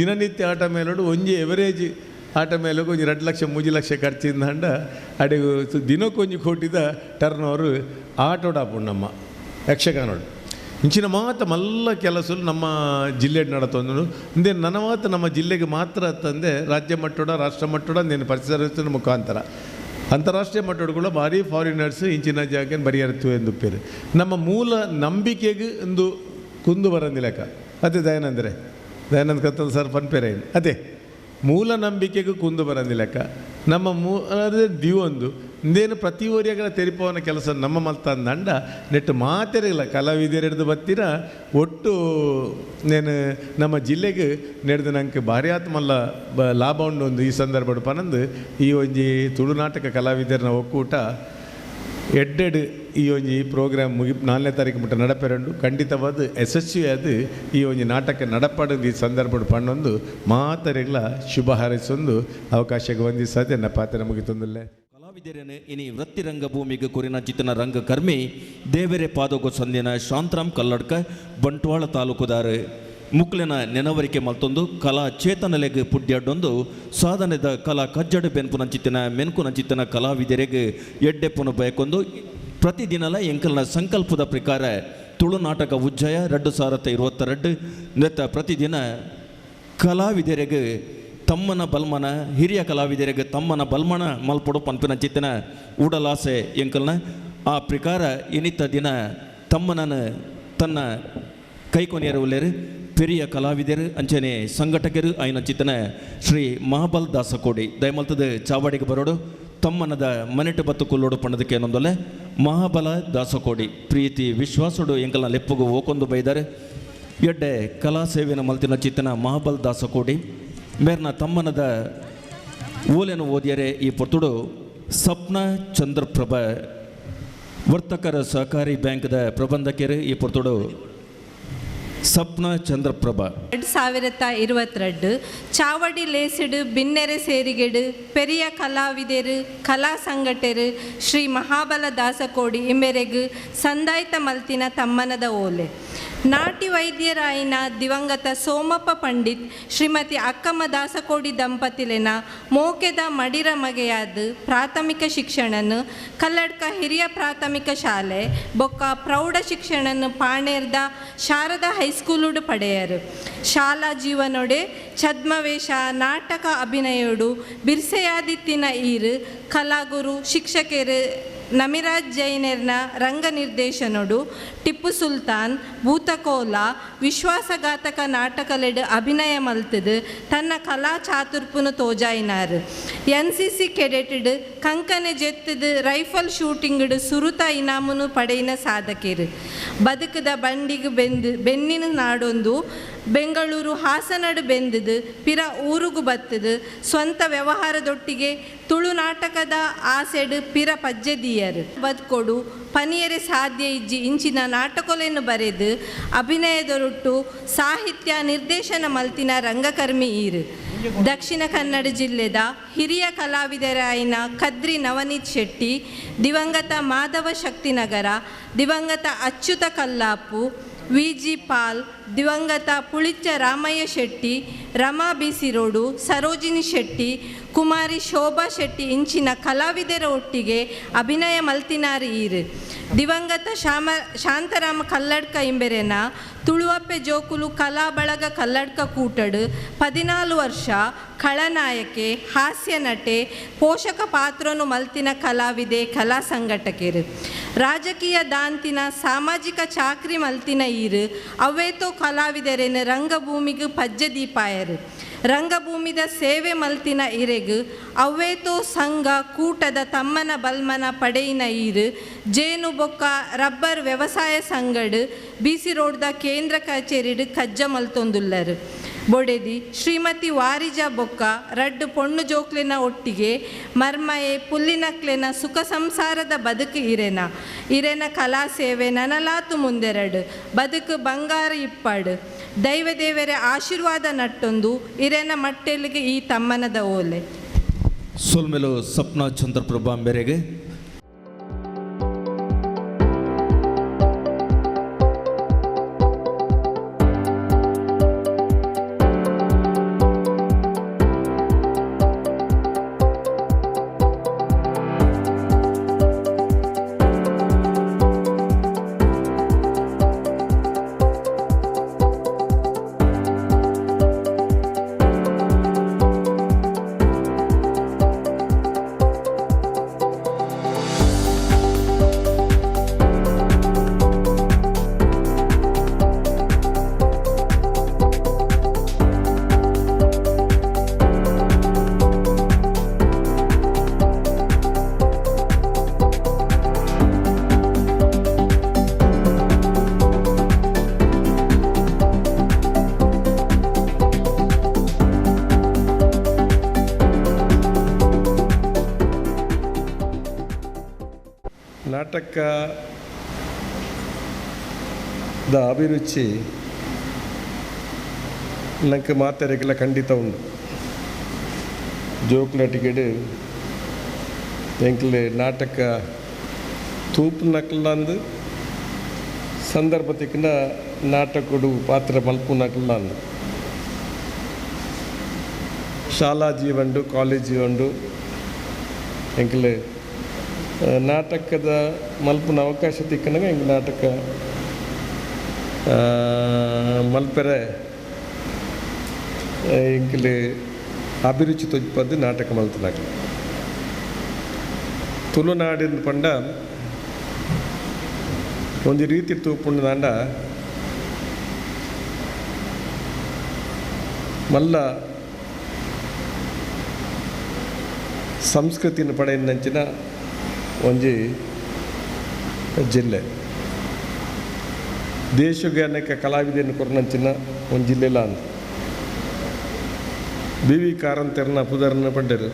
ದಿನನಿತ್ಯ ಆಟ ಮೇಲೋಡು ಒಂಜಿ ಎವರೇಜ್ ಆಟ ಮೇಲೆ ಒಂಜಿ 2 ಲಕ್ಷ 3 ಲಕ್ಷ ಖರ್ಚಿಂದ ಹಂಡ ಅಡಿಗೆ ದಿನಕ್ಕೊಂಜಿ ಕೋಟಿದ ಟರ್ನ್ ಓವರ್ ಆಟೋಡಾಪುಂಡು ನಮ್ಮ ಯಕ್ಷಗಾನೋಡು ಇಂಚಿನ ಮಾತ ಮಲ್ಲ ಕೆಲಸಲು ನಮ್ಮ ಜಿಲ್ಲೆ ನಡತೊಂದು ಇಂದೇ ನನ್ನ ಮಾತು ನಮ್ಮ ಜಿಲ್ಲೆಗೆ ಮಾತ್ರ ತಂದೆ ರಾಜ್ಯ ಮಟ್ಟೋಡ ರಾಷ್ಟ್ರ ಮಟ್ಟೋಡ ನೀನು ಪರಿಸರ ಮುಖಾಂತರ ಅಂತಾರಾಷ್ಟ್ರೀಯ ಮಟ್ಟೋಡುಗಳು ಭಾರಿ ಫಾರಿನರ್ಸ್ ಇಂಚಿನ ಜಾಗ ಬರಿಯರ್ತು ಎಂದು ಪೇರು ನಮ್ಮ ಮೂಲ ನಂಬಿಕೆಗೆ ಒಂದು ಕುಂದು ಬರಂದಿಲ್ಲಕ ಅದೇ ದಯಾನಂದ ಕತ್ತಲ್ ಸರ್ ಪನ್ಪೇರ ಏನು ಅದೇ ಮೂಲ ನಂಬಿಕೆಗೂ ಕುಂದು ಬರಂದಿಲ್ಲಕ ನಮ್ಮ ಅದೇ ದಿವೊಂದು ಇಂದೇನು ಪ್ರತಿ ಓರಿಯಾಗಳ ತೆರಿಪವನ ಕೆಲಸ ನಮ್ಮ ಮಲ್ತಂದಂಡ ನೆಟ್ಟು ಮಾತೆರಿಲ್ಲ ಕಲಾವಿದರು ಹಿಡಿದು ಬತ್ತಿರ ಒಟ್ಟು ನೇನು ನಮ್ಮ ಜಿಲ್ಲೆಗೆ ನಡೆದು ನಂಗೆ ಭಾರಿ ಆತ್ಮಲ್ಲ ಲಾಭ ಉಂಡು ಒಂದು ಈ ಸಂದರ್ಭ ಪನಂದು ಈ ಒಂಜಿ ತುಳು ನಾಟಕ ಕಲಾವಿದರನ್ನ ಒಕ್ಕೂಟ ಎಡ್ಡೆಡ್ ಈ ಒಂಜಿ ಪ್ರೋಗ್ರಾಮ್ 4ನೇ ತಾರೀಕು ಮುಟ್ಟ ನಡಪೆರಂಡು ಖಂಡಿತವಾದ ಯಶಸ್ವಿಯಾದ ಈ ಒಂಜಿ ನಾಟಕ ನಡಪಡದು ಈ ಸಂದರ್ಭ ಪಣ್ಣೊಂದು ಮಾತರೆಗಳ ಶುಭ ಹಾರೈಸೊಂದು ಅವಕಾಶಕ್ಕೆ ವಂದಿಸದೆ ನನ್ನ ಪಾತ್ರ ಮುಗಿತೊಂದಿಲ್ಲ ಕಲಾವಿದರೇನೆ ಇನಿ ವೃತ್ತಿರಂಗ ಭೂಮಿಗೆ ಕುರಿನ ಚಿತ್ತನ ರಂಗ ಕರ್ಮಿ ದೇವರೆ ಪಾದೋಗು ಸಂದಿನ ಶಾಂತರಾಮ್ ಕಲ್ಲಡ್ಕ ಬಂಟ್ವಾಳ ತಾಲೂಕುದಾರ ಮುಕ್ಲಿನ ನೆನವರಿಕೆ ಮಲ್ತೊಂದು ಕಲಾ ಚೇತನಲೆಗೆ ಪುಡ್ಯಾಡೊಂದು ಸಾಧನೆದ ಕಲಾ ಕಜ್ಜಡ ಬೆನ್ಪುನಂಚಿತ್ತಿನ ಮೆನ್ಕುನಂಚಿತ್ತಿನ ಕಲಾವಿದರಿಗೆ ಎಡ್ಡೆಪ್ಪುನ ಬಯಕೊಂದು ಪ್ರತಿದಿನಲ ಎಂಕಲ್ನ ಸಂಕಲ್ಪದ ಪ್ರಕಾರ ತುಳು ನಾಟಕ ಉಜ್ಜಯ 2022 ನೆತ್ತ ಪ್ರತಿದಿನ ಕಲಾವಿದರಿಗೆ ತಮ್ಮನ ಬಲ್ಮನ ಹಿರಿಯ ಕಲಾವಿದರಿಗೆ ತಮ್ಮನ ಬಲ್ಮನ ಮಲ್ಪಡು ಪಂಪಿನ ಚಿತ್ತಿನ ಉಡಲಾಸೆ ಎಂಕಲ್ನ ಆ ಪ್ರಕಾರ ಇನಿತ್ತ ದಿನ ತಮ್ಮನನ್ನು ತನ್ನ ಕೈಕೊನೆಯರು ಉಲ್ಲೇರು ಪೆರಿಯ ಕಲಾವಿದರು ಅಂಚನೆ ಸಂಘಟಕರು ಆಯ್ನ ಚಿತ್ತನ ಶ್ರೀ ಮಹಾಬಲ್ ದಾಸಕೋಡಿ ದಯಮಲ್ತದ ಚಾವಾಡಿಗೆ ಬರೋಡು ತಮ್ಮನದ ಮನೆಟ್ಟು ಬತ್ತು ಕುಲ್ಲೋಡು ಪಣ್ಣದಕ್ಕೆ ಏನೊಂದೊಲ್ಲೆ ಮಹಾಬಲ ದಾಸಕೋಡಿ ಪ್ರೀತಿ ವಿಶ್ವಾಸಡು ಎಂಕಲ್ನ ಲೆಪ್ಪುಗು ಓಕೊಂದು ಬೈದಾರೆ ಎಡ್ಡೆ ಕಲಾ ಸೇವೆನ ಮಲ್ತಿನ ಚಿತ್ತನ ಮಹಾಬಲ್ ದಾಸಕೋಡಿ ಮೇರ್ನ ತಮ್ಮನದ ಓಲೆನು ಓದಿಯರೆ ಈ ಪೊರ್ತುಡು ಸಪ್ನ ಚಂದ್ರಪ್ರಭ ವರ್ತಕರ ಸಹಕಾರಿ ಬ್ಯಾಂಕ್ದ ಪ್ರಬಂಧಕರು ಈ ಪೊರ್ತುಡು ಸಪ್ನ ಚಂದ್ರಪ್ರಭಾ 2022 ಚಾವಡಿ ಲೇಸಿಡು ಬಿನ್ನೆರೆ ಸೇರಿಗೆಡು ಪೆರಿಯ ಕಲಾವಿದರು ಕಲಾ ಸಂಘಟರು ಶ್ರೀ ಮಹಾಬಲ ದಾಸಕೋಡಿ ಇಮ್ಮೆರೆಗು ಸಂದಾಯಿತ ಮಲ್ತಿನ ತಮ್ಮನದ ಓಲೆ ನಾಟಿ ವೈದ್ಯರಾಯಿನ ದಿವಂಗತ ಸೋಮಪ್ಪ ಪಂಡಿತ್ ಶ್ರೀಮತಿ ಅಕ್ಕಮ್ಮ ದಾಸಕೋಡಿ ದಂಪತಿಲೆನ ಮೋಕೆದ ಮಡಿರ ಮಗೆಯಾದ ಪ್ರಾಥಮಿಕ ಶಿಕ್ಷಣನು ಕಲ್ಲಡ್ಕ ಹಿರಿಯ ಪ್ರಾಥಮಿಕ ಶಾಲೆ ಬೊಕ್ಕ ಪ್ರೌಢ ಶಿಕ್ಷಣನು ಪಾಣೇರ್ದ ಶಾರದಾ ಹೈಸ್ಕೂಲುಡು ಪಡೆಯರು. ಶಾಲಾ ಜೀವನೊಡೆ ಛದ್ಮವೇಷ ನಾಟಕ ಅಭಿನಯೋಡು ಬಿರ್ಸೆಯಾದಿತ್ತಿನ ಈರು ಕಲಾಗುರು ಶಿಕ್ಷಕರು ನಮಿರಾಜ್ ಜೈನೇರ್ನ ರಂಗ ನಿರ್ದೇಶನೋಡು ಟಿಪ್ಪು ಸುಲ್ತಾನ್ ಭೂತಕೋಲ ವಿಶ್ವಾಸಘಾತಕ ನಾಟಕಲೆಡ್ ಅಭಿನಯ ಮಲ್ತದು ತನ್ನ ಕಲಾ ಚಾತುರ್ಪುನು ತೋಜಾಯಿನಾರು. NCC ಕೆಡೆಟಡ್ ಕಂಕನೆ ಜೆತ್ತದು ರೈಫಲ್ ಶೂಟಿಂಗ್ಡು ಸುರುತ ಇನಾಮುನು ಪಡೆಯಿನ ಸಾಧಕರು. ಬದುಕದ ಬಂಡಿಗೆ ಬೆನ್ನಿನ ನಾಡೊಂದು ಬೆಂಗಳೂರು ಹಾಸನಡು ಬೆಂದದು ಪಿರ ಊರುಗು ಬತ್ತದು ಸ್ವಂತ ವ್ಯವಹಾರದೊಟ್ಟಿಗೆ ತುಳು ನಾಟಕದ ಆಸೆಡು ಪಿರ ಪಜ್ಜೆದಿಯರು ಬದುಕೊಡು ಪನಿಯರೆ ಸಾಧ್ಯ ಇಜ್ಜಿ ಇಂಚಿನ ನಾಟಕೊಲೆಯನ್ನು ಬರೆದು ಅಭಿನಯದೊರೊಟ್ಟು ಸಾಹಿತ್ಯ ನಿರ್ದೇಶನ ಮಲ್ತಿನ ರಂಗಕರ್ಮಿ ಈರು. ದಕ್ಷಿಣ ಕನ್ನಡ ಜಿಲ್ಲೆದ ಹಿರಿಯ ಕಲಾವಿದರಾಯಿನ ಕದ್ರಿ ನವನೀತ್ ಶೆಟ್ಟಿ, ದಿವಂಗತ ಮಾಧವ ಶಕ್ತಿನಗರ, ದಿವಂಗತ ಅಚ್ಯುತ ಕಲ್ಲಾಪು, VG ಪಾಲ್, ದಿವಂಗತ ಪುಳಿಚ್ಚ ರಾಮಯ್ಯ ಶೆಟ್ಟಿ, ರಮಾ ಬಿಸಿರೋಡು, ಸರೋಜಿನಿ ಶೆಟ್ಟಿ, ಕುಮಾರಿ ಶೋಭಾ ಶೆಟ್ಟಿ ಇಂಚಿನ ಕಲಾವಿದರ ಒಟ್ಟಿಗೆ ಅಭಿನಯ ಮಲ್ತಿನಾರು ಈರು. ದಿವಂಗತ ಶಾಂತರಾಮ ಕಲ್ಲಡ್ಕ ಇಂಬೆರೆನ ತುಳುವಪ್ಪೆ ಜೋಕುಲು ಕಲಾ ಬಳಗ ಕಲ್ಲಡ್ಕ ಕೂಟಡು 14 ವರ್ಷ ಖಳನಾಯಕೆ, ಹಾಸ್ಯ ನಟೆ, ಪೋಷಕ ಪಾತ್ರನು ಮಲ್ತಿನ ಕಲಾವಿದೆ, ಕಲಾ ಸಂಘಟಕರು. ರಾಜಕೀಯ ದಾಂತಿನ ಸಾಮಾಜಿಕ ಚಾಕ್ರಿ ಮಲ್ತಿನ ಈರು ಅವೇತೋ ಕಲಾವಿದರೇನು ರಂಗಭೂಮಿಗೂ ಪಜ್ಜೆ ದೀಪಾಯರು. ರಂಗಭೂಮಿದ ಸೇವೆ ಮಲ್ತಿನ ಇರೆಗು ಅವೇತೋ ಸಂಘ ಕೂಟದ ತಮ್ಮನ ಬಲ್ಮನ ಪಡೆಯಿನ ಈರು ಜೇನು ಬೊಕ್ಕ ರಬ್ಬರ್ ವ್ಯವಸಾಯ ಸಂಗಡು BC ರೋಡ್ದ ಕೇಂದ್ರ ಕಚೇರಿಡು ಕಜ್ಜ ಮಲ್ತೊಂದುಲ್ಲರು. ಬೊಡೆದಿ ಶ್ರೀಮತಿ ವಾರಿಜ ಬೊಕ್ಕ ರಡ್ಡು ಪೊಣ್ಣು ಜೋಕ್ಲೆನ ಒಟ್ಟಿಗೆ ಮರ್ಮಯೆ ಪುಲ್ಲಿನಕ್ಲೆನ ಸುಖ ಸಂಸಾರದ ಬದುಕು ಇರೆನ ಕಲಾ ಸೇವೆ ನನಲಾತು ಮುಂದೆರಡು ಬದುಕು ಬಂಗಾರ ಇಪ್ಪಾಡು. ದೈವದೇವರ ಆಶೀರ್ವಾದ ನಟ್ಟೊಂದು ಇರೆನ ಮಟ್ಟೆಲಿಗೆ ಈ ತಮ್ಮನದ ಓಲೆ. ಸೋಲ್ಮೆಲು ಸಪ್ನಾ ಚಂದ್ರಪ್ರಭಾ ಮೇರೆಗೆ ನಾಟಕದ ಅಭಿರುಚಿ ನನಗೆ ಮಾತಾಡೋಕ್ಕೆಲ್ಲ ಖಂಡಿತ ಉಂಟು. ಜೋಕ್ಲ ಟಿಕೆಟ್ ಎಂಕ್ಲೆ ನಾಟಕ ತೂಪು ನಕಲಂದು ಸಂದರ್ಭತಿಕ್ಕಿನ ನಾಟಕಡು ಪಾತ್ರ ಮಲ್ಪು ನಕಲಂದು ಶಾಲಾ ಜೀವಂಡು ಕಾಲೇಜ್ ಜೀವಂಡು ಎಂಕ್ಲೆ ನಾಟಕದ ಮಲ್ಪನ ಅವಕಾಶ ತಿಕ್ಕನಾಗ ಹಿಂಗೆ ನಾಟಕ ಮಲ್ಪೆರೆ ಇಂಕಲೆ ಅಭಿರುಚಿ ತೊಜ್ಪದ್ದು ನಾಟಕ ಮಲ್ತನಾಗ ತುಳುನಾಡಿನ ಪಂಡ ಒಂದು ರೀತಿ ತೂಪುಂಡು ನಾಂಡ ಮಲ್ಲ ಸಂಸ್ಕೃತಿನ ಪಡೆಯಂಚಿನ ಒಂಜಿ ಜಿಲ್ಲೆ ದೇಶಗೆ ಅನೇಕ ಕಲಾವಿದೆಯನ್ನು ಕೊರನಂಚಿನ ಒಂದು ಜಿಲ್ಲೆಲ ಅಂತ BV ಕಾರಂತರನ್ನ ಪುದರ್ನ ಪಡ್ಡರು.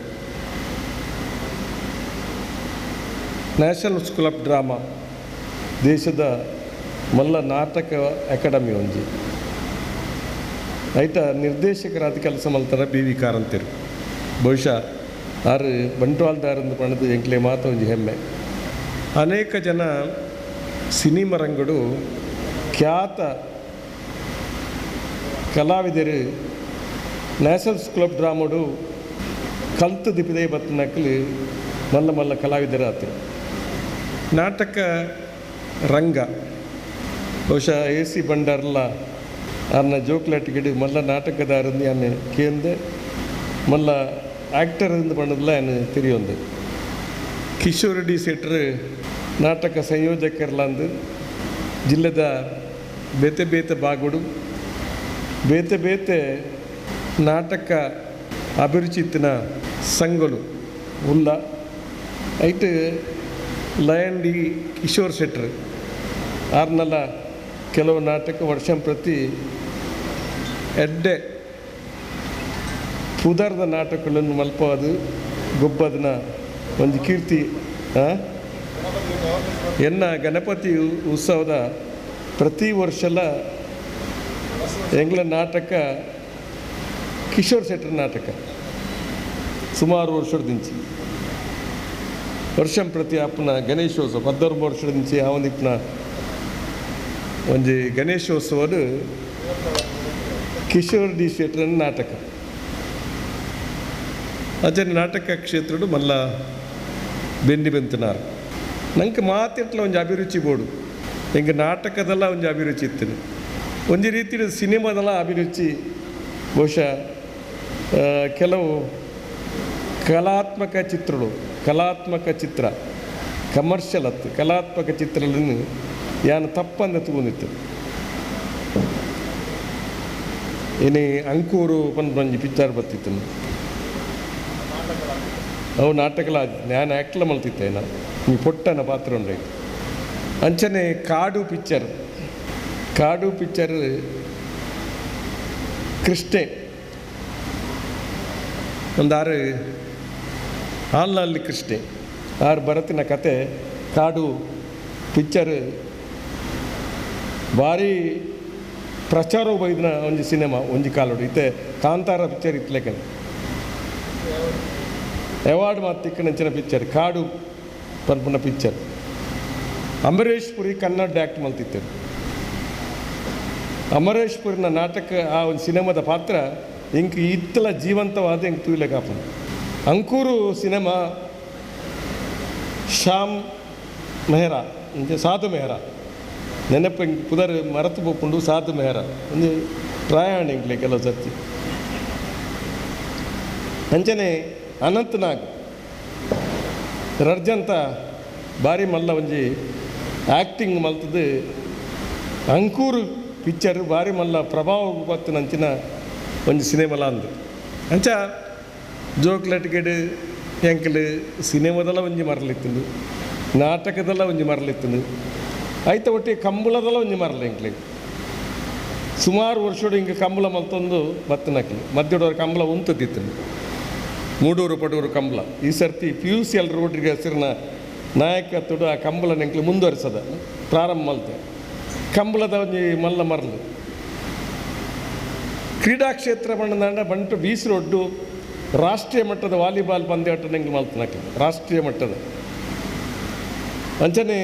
ನ್ಯಾಷನಲ್ ಸ್ಕೂಲ್ ಆಫ್ ಡ್ರಾಮಾ ದೇಶದ ಮಲ್ಲ ನಾಟಕ ಅಕಾಡೆಮಿ ಒಂಜಿ ಐಟ ನಿರ್ದೇಶಕರಾದ ಕೆಲಸ ಮಲ್ತಾರ BV ಕಾರಂತರು. ಬಹುಶಃ ಆರು ಬಂಟ್ವಾಳದಾರಂದು ಪಣದು ಎಂಕ್ಲೆ ಮಾತು ಒಂಜಿ ಹೆಮ್ಮೆ. ಅನೇಕ ಜನ ಸಿನಿಮಾ ರಂಗಡು ಖ್ಯಾತ ಕಲಾವಿದರು ನ್ಯಾಷನಲ್ಸ್ ಕ್ಲಬ್ ಡ್ರಾಮೋಡು ಕಲ್ತು ದಿಪಿದೆ ಬತ್ತು ನಕಲು ಮಲ್ಲ ಮಲ್ಲ ಕಲಾವಿದರು ಆತು. ನಾಟಕ ರಂಗ ಬಹುಶಃ AC ಬಂಡಾರಲ್ಲ ಅನ್ನ ಜೋಕ್ಲಾಟಿಗಿಡು ಮಲ್ಲ ನಾಟಕದಾರಂದು ಅನ್ನು ಕೇಂದ್ರ ಮಲ್ಲ ಆ್ಯಕ್ಟರ್ ಎಂದು ಬಣ್ಣದಲ್ಲ ಅನ್ನು ತಿರಿಯೊಂದು ಕಿಶೋರ್ ಡಿ ಶೆಟ್ರ್ ನಾಟಕ ಸಂಯೋಜಕರ್ಲಂದು ಜಿಲ್ಲೆದ ಬೇತೆ ಬೇತೆ ಬಾಗುಡು ಬೇತೆ ಬೇತೆ ನಾಟಕ ಅಭಿರುಚಿತ್ತಿನ ಸಂಘಲು ಉಲ್ಲ ಐಟ್ ಲಯನ್ ಡಿ ಕಿಶೋರ್ ಶೆಟ್ರ್ ಆರ್ನಲ್ಲ ಕೆಲವು ನಾಟಕ ವರ್ಷ ಪ್ರತಿ ಎಡ್ಡೆ ಪುದರ್ದ ನಾಟಕಗಳನ್ನು ಮಲ್ಪೋದು ಗೊಬ್ಬದನ ಒಂದು ಕೀರ್ತಿ. ಎನ್ನ ಗಣಪತಿ ಉತ್ಸವದ ಪ್ರತಿ ವರ್ಷಲ ಎಂಗ್ಲ ನಾಟಕ ಕಿಶೋರ್ ಶೆಟ್ರ್ ನಾಟಕ ಸುಮಾರು ವರ್ಷದಿಂಚಿ ವರ್ಷ ಪ್ರತಿ ಅಪ್ಪನ ಗಣೇಶೋತ್ಸವ 14 ವರ್ಷದಿಂಚಿ ಅವನಿಪ್ಪನ ಒಂದು ಗಣೇಶೋತ್ಸವದ ಕಿಶೋರ್ ಡಿ ಶೆಟ್ರನ ನಾಟಕ ಅದೇ ನಾಟಕ ಕ್ಷೇತ್ರಡು ಮಲ್ಲ ಬೆಂಡಿ ಬೆಂತನಾರು ನಂಗೆ ಮಾತಿಟ್ಲ ಒಂದು ಅಭಿರುಚಿ ಬೋಡು ಹೆಂಗೆ ನಾಟಕದಲ್ಲ ಒಂದು ಅಭಿರುಚಿ ಇತ್ತು. ಒಂದು ರೀತಿಯ ಸಿನಿಮಾದಲ್ಲ ಅಭಿರುಚಿ ಬಹುಶಃ ಕೆಲವು ಕಲಾತ್ಮಕ ಚಿತ್ರಗಳು ಕಲಾತ್ಮಕ ಚಿತ್ರ ಕಮರ್ಷಿಯಲ್ ಹತ್ತು ಕಲಾತ್ಮಕ ಚಿತ್ರಗಳನ್ನು ಯಾನು ತಪ್ಪಂದ ತಗೊಂಡಿತ್ತು. ಏನೇ ಅಂಕೂರು ಬಂದು ಪಿಕ್ಚರ್ ಬರ್ತಿತ್ತು ಅವು ನಾಟಕಲ ನಾನು ಆ್ಯಕ್ಟ್ಲ ಮಲ್ತಿದ್ದೆ ಈ ಪೊಟ್ಟನ ಪಾತ್ರ ಉಂಟಾಯ್ತು. ಅಂಚನೆ ಕಾಡು ಪಿಕ್ಚರ್ ಕೃಷ್ಣೆ ಒಂದು 6 ಹಾಲ್ನಲ್ಲಿ ಕೃಷ್ಣೆ 6 ಭರತಿನ ಕತೆ ಕಾಡು ಪಿಕ್ಚರ್ ಭಾರಿ ಪ್ರಚಾರ ಬೈದಿನ ಒಂದು ಸಿನಿಮಾ ಒಂಜಿ ಕಾಲೋಡು ಇತ್ತೆ ಕಾಂತಾರ ಪಿಕ್ಚರ್ ಇತ್ತಲೇಕ ಅವಾರ್ಡ್ ಮಾತಿಕ್ಕನಂಚಿನ ಪಿಕ್ಚರ್ ಕಾಡು ಪನ್ಪುನ ಪಿಕ್ಚರ್ ಅಮರೇಶ್ ಪುರಿ ಕನ್ನಡ ಆ್ಯಕ್ಟ್ ಮಲ್ತಿತ್ತು. ಅಮರೇಶ್ ಪುರಿನ ನಾಟಕ ಆ ಒಂದು ಸಿನಿಮಾದ ಪಾತ್ರ ಇಂಕ್ ಇತ್ತಲ ಜೀವಂತವಾದ ಹೆಂಗೆ ತೂಲೆಗಾಪ. ಅಂಕೂರು ಸಿನಿಮಾ ಶ್ಯಾಮ್ ಮೆಹ್ರಾ ಸಾಧು ಮೆಹ್ರಾ ನೆನಪು ಹಿಂಗೆ ಪುದರ್ ಮರೆತು ಹೋಗ್ಕೊಂಡು ಸಾಧು ಮೆಹ್ರಾ ಒಂದು ಪ್ರಯಾಣ ಹಿಂಗ್ಲೆ ಕೆಲವು ಸರ್ತಿ. ಅಂಚನೆ ಅನಂತನಾಗ್ ರರ್ಜಂತ ಭಾರಿ ಮಲ್ಲ ಒಂಜಿ ಆ್ಯಕ್ಟಿಂಗ್ ಮಲ್ತದ್ದು ಅಂಕೂರು ಪಿಕ್ಚರ್ ಭಾರಿ ಮಲ್ಲ ಪ್ರಭಾವ ಬತ್ತು ನಂಚಿನ ಒಂದು ಸಿನಿಮಾಲ ಅಂದು ಅಂಚ ಜೋಕ್ಲೆಟ್ಗೆಡು ಎಂಕಲು ಸಿನಿಮಾದಲ್ಲ ಒಂಜಿ ಮರಲಿತ್ತು ನಾಟಕದಲ್ಲ ಒಂಜಿ ಮರಲಿತ್ತು ಆಯ್ತ ಒಟ್ಟಿಗೆ ಕಂಬಳದಲ್ಲ ಒಂಜಿ ಮರಲ ಎಂಕ್ಲೆ ಸುಮಾರು ವರ್ಷೋಡು ಹಿಂಗೆ ಕಂಬಳ ಮಲ್ತೊಂದು ಬತ್ತನಕ್ಲಿ ಮಧ್ಯದವ್ರ ಕಂಬಳ ಉಂತದಿತ್ತು 3 ಪಡೂರು ಕಂಬಳ. ಈ ಸರ್ತಿ PUCL ರೋಡ್ರಿಗೆ ಹೆಸರಿನ ನಾಯಕತ್ವಡು ಆ ಕಂಬಳ ನೆಂಕ್ಲು ಮುಂದುವರಿಸದ ಪ್ರಾರಂಭ ಮಲ್ತೆ ಕಂಬಳದ ಒಂಜಿ ಮಲ್ಲ ಮರಲು ಕ್ರೀಡಾ ಕ್ಷೇತ್ರ ಬಣ್ಣದಾಂಡ ಬಂಟು ಬೀಸ್ ರೋಡ್ಡು ರಾಷ್ಟ್ರೀಯ ಮಟ್ಟದ ವಾಲಿಬಾಲ್ ಪಂದ್ಯಾಟ ನಂಗೆ ಮಲ್ತನಕ್ಕೆ ರಾಷ್ಟ್ರೀಯ ಮಟ್ಟದ ಅಂಚನೆ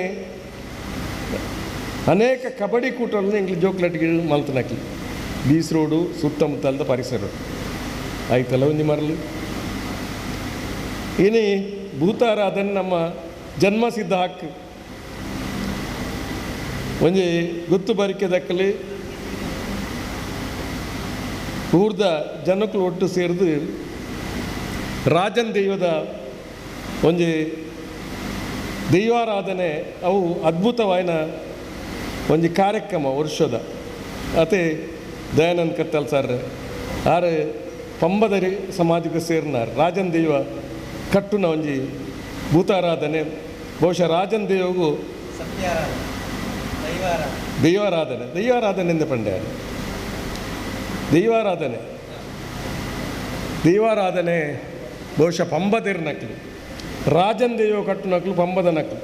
ಅನೇಕ ಕಬಡ್ಡಿ ಕೂಟಗಳನ್ನು ಎಂಗ್ಲಿ ಜೋಕ್ಲೆಟ್ಗೆ ಮಲ್ತನಕ್ಕೆ ಬೀಸ್ ರೋಡು ಸುತ್ತಮುತ್ತಲದ ಪರಿಸರ ಆಯ್ತಲ್ಲ ಒಂಜಿ ಮರಲು ಏನೇ ಭೂತಾರ ಅದನ್ನು ನಮ್ಮ ಜನ್ಮಸಿದ್ಧ ಹಕ್ಕು ಒಂಜಿ ಗುತ್ತು ಬರಿಕೆ ದಕ್ಕಲಿ ಊರ್ದ ಜನಕ್ಕಳು ಒಟ್ಟು ಸೇರಿದು ರಾಜನ್ ದೈವದ ಒಂಜಿ ದೈವಾರಾಧನೆ ಅವು ಅದ್ಭುತವಾಯಿನ ಒಂಜಿ ಕಾರ್ಯಕ್ರಮ ವರ್ಷದ ಅತೆ ದಯಾನಂದ್ ಕತ್ತಲ್ ಸರ್ ಆರು ಪಂಬದರಿ ಸಮಾಜಕ್ಕೆ ಸೇರಿನಾರು ರಾಜನ್ ದೈವ ಕಟ್ಟುನ ಒಂಜಿ ಭೂತಾರಾಧನೆ ಬಹುಶಃ ರಾಜನ್ ದೇವಗೂ ದೈವಾರಾಧನೆ ಪಂಡೆ ದೈವಾರಾಧನೆ ಬಹುಶಃ ಪಂಬದಿರ ನಕ್ಲು ರಾಜನ್ ದೇವ ಕಟ್ಟು ನಕ್ಲು ಪಂಬದ ನಕ್ಲು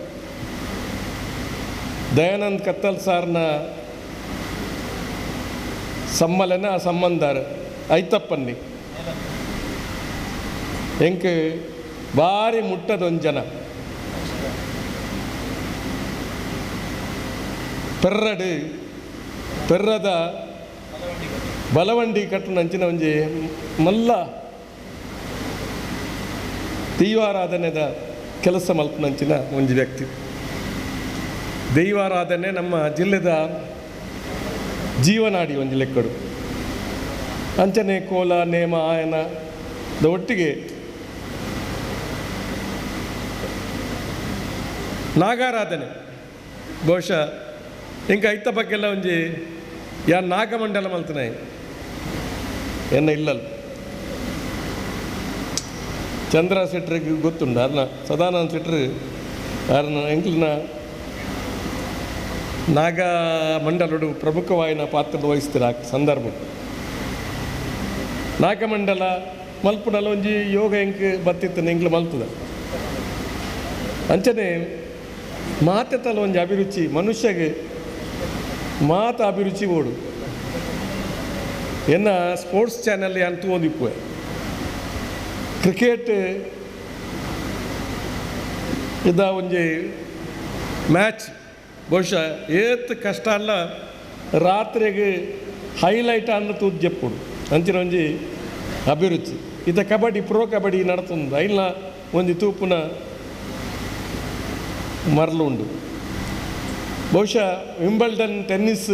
ದಯಾನಂದ್ ಕತ್ತಲ್ ಸಾರ್ನ ಸಮ್ಮಲನ ಸಂಬಂಧಾರ ಐತಪ್ಪನ್ನಿ ಎಂಕ್ ಭಾರಿ ಮುಟ್ಟದೊಂದು ಜನ ಪೆರ್ರದ ಬಲವಂಡಿ ಕಟ್ಟುನಂಚಿನ ಒಂಜಿ ಮಲ್ಲ ದೈವಾರಾಧನೆದ ಕೆಲಸ ಮಲ್ಪನಂಚಿನ ಒಂಜಿ ವ್ಯಕ್ತಿ. ದೈವಾರಾಧನೆ ನಮ್ಮ ಜಿಲ್ಲೆದ ಜೀವನಾಡಿ ಒಂಜಿ ಲೆಕ್ಕಡು. ಅಂಚನೆ ಕೋಲ ನೇಮ ಆಯನದ ಒಟ್ಟಿಗೆ ನಾಗಾರಾಧನೆ ಬಹುಶಃ ಇಂಕ ಐತ ಬಗ್ಗೆಲ್ಲ ಒಂಜಿ ಯಾರು ನಾಗಮಂಡಲ ಮಲ್ತನೆ ಎನ್ನ ಇಲ್ಲಲ್ಲ. ಚಂದ್ರ ಶೆಟ್ರಿಗೆ ಗೊತ್ತುಂಡು ಅರ್ನ ಸದಾನಂದ ಶೆಟ್ರು ಅರ್ನ ಎಂಕ್ಲಿನ ನಾಗಮಂಡಲಡು ಪ್ರಮುಖವಾಯಿನ ಪಾತ್ರ ವಹಿಸ್ತೀರ ಆ ಸಂದರ್ಭ. ನಾಗಮಂಡಲ ಮಲ್ಪುನಲ್ಲ ಒಂಜಿ ಯೋಗ ಎಂಕ್ ಬತ್ತಿತ್ತು ಎಂಕ್ಲು ಮಲ್ತದ. ಅಂಚನೆ ಮಾತೆತ್ತಲ ಒಂಜಿ ಅಭಿರುಚಿ ಮನುಷ್ಯಗೆ ಮಾತ ಅಭಿರುಚಿ ಓಡು ಎನ್ನ ಸ್ಪೋರ್ಟ್ಸ್ ಚಾನಲ್ ಅಂತೂ ಒಂದಿಪ್ಪು ಕ್ರಿಕೆಟ್ ಇದ ಒಂಜಿ ಮ್ಯಾಚ್ ಬಹುಶಃ ಏತ್ ಕಷ್ಟ ಅಲ್ಲ ರಾತ್ರಿಗೆ ಹೈಲೈಟ್ ಅನ್ನ ತೂದು ಜಪ್ಪುಡು ಅಂಚಿನ ಒಂಜಿ ಅಭಿರುಚಿ. ಇದ ಕಬಡ್ಡಿ ಪ್ರೋ ಕಬಡ್ಡಿ ನಡ್ತುಂಡು ಐಲ್ನ ಒಂಜಿ ತೂಪುನ ಮರಲು ಉಂಡು. ಬಹುಶಃ ವಿಂಬಲ್ಡನ್ ಟೆನ್ನಿಸ್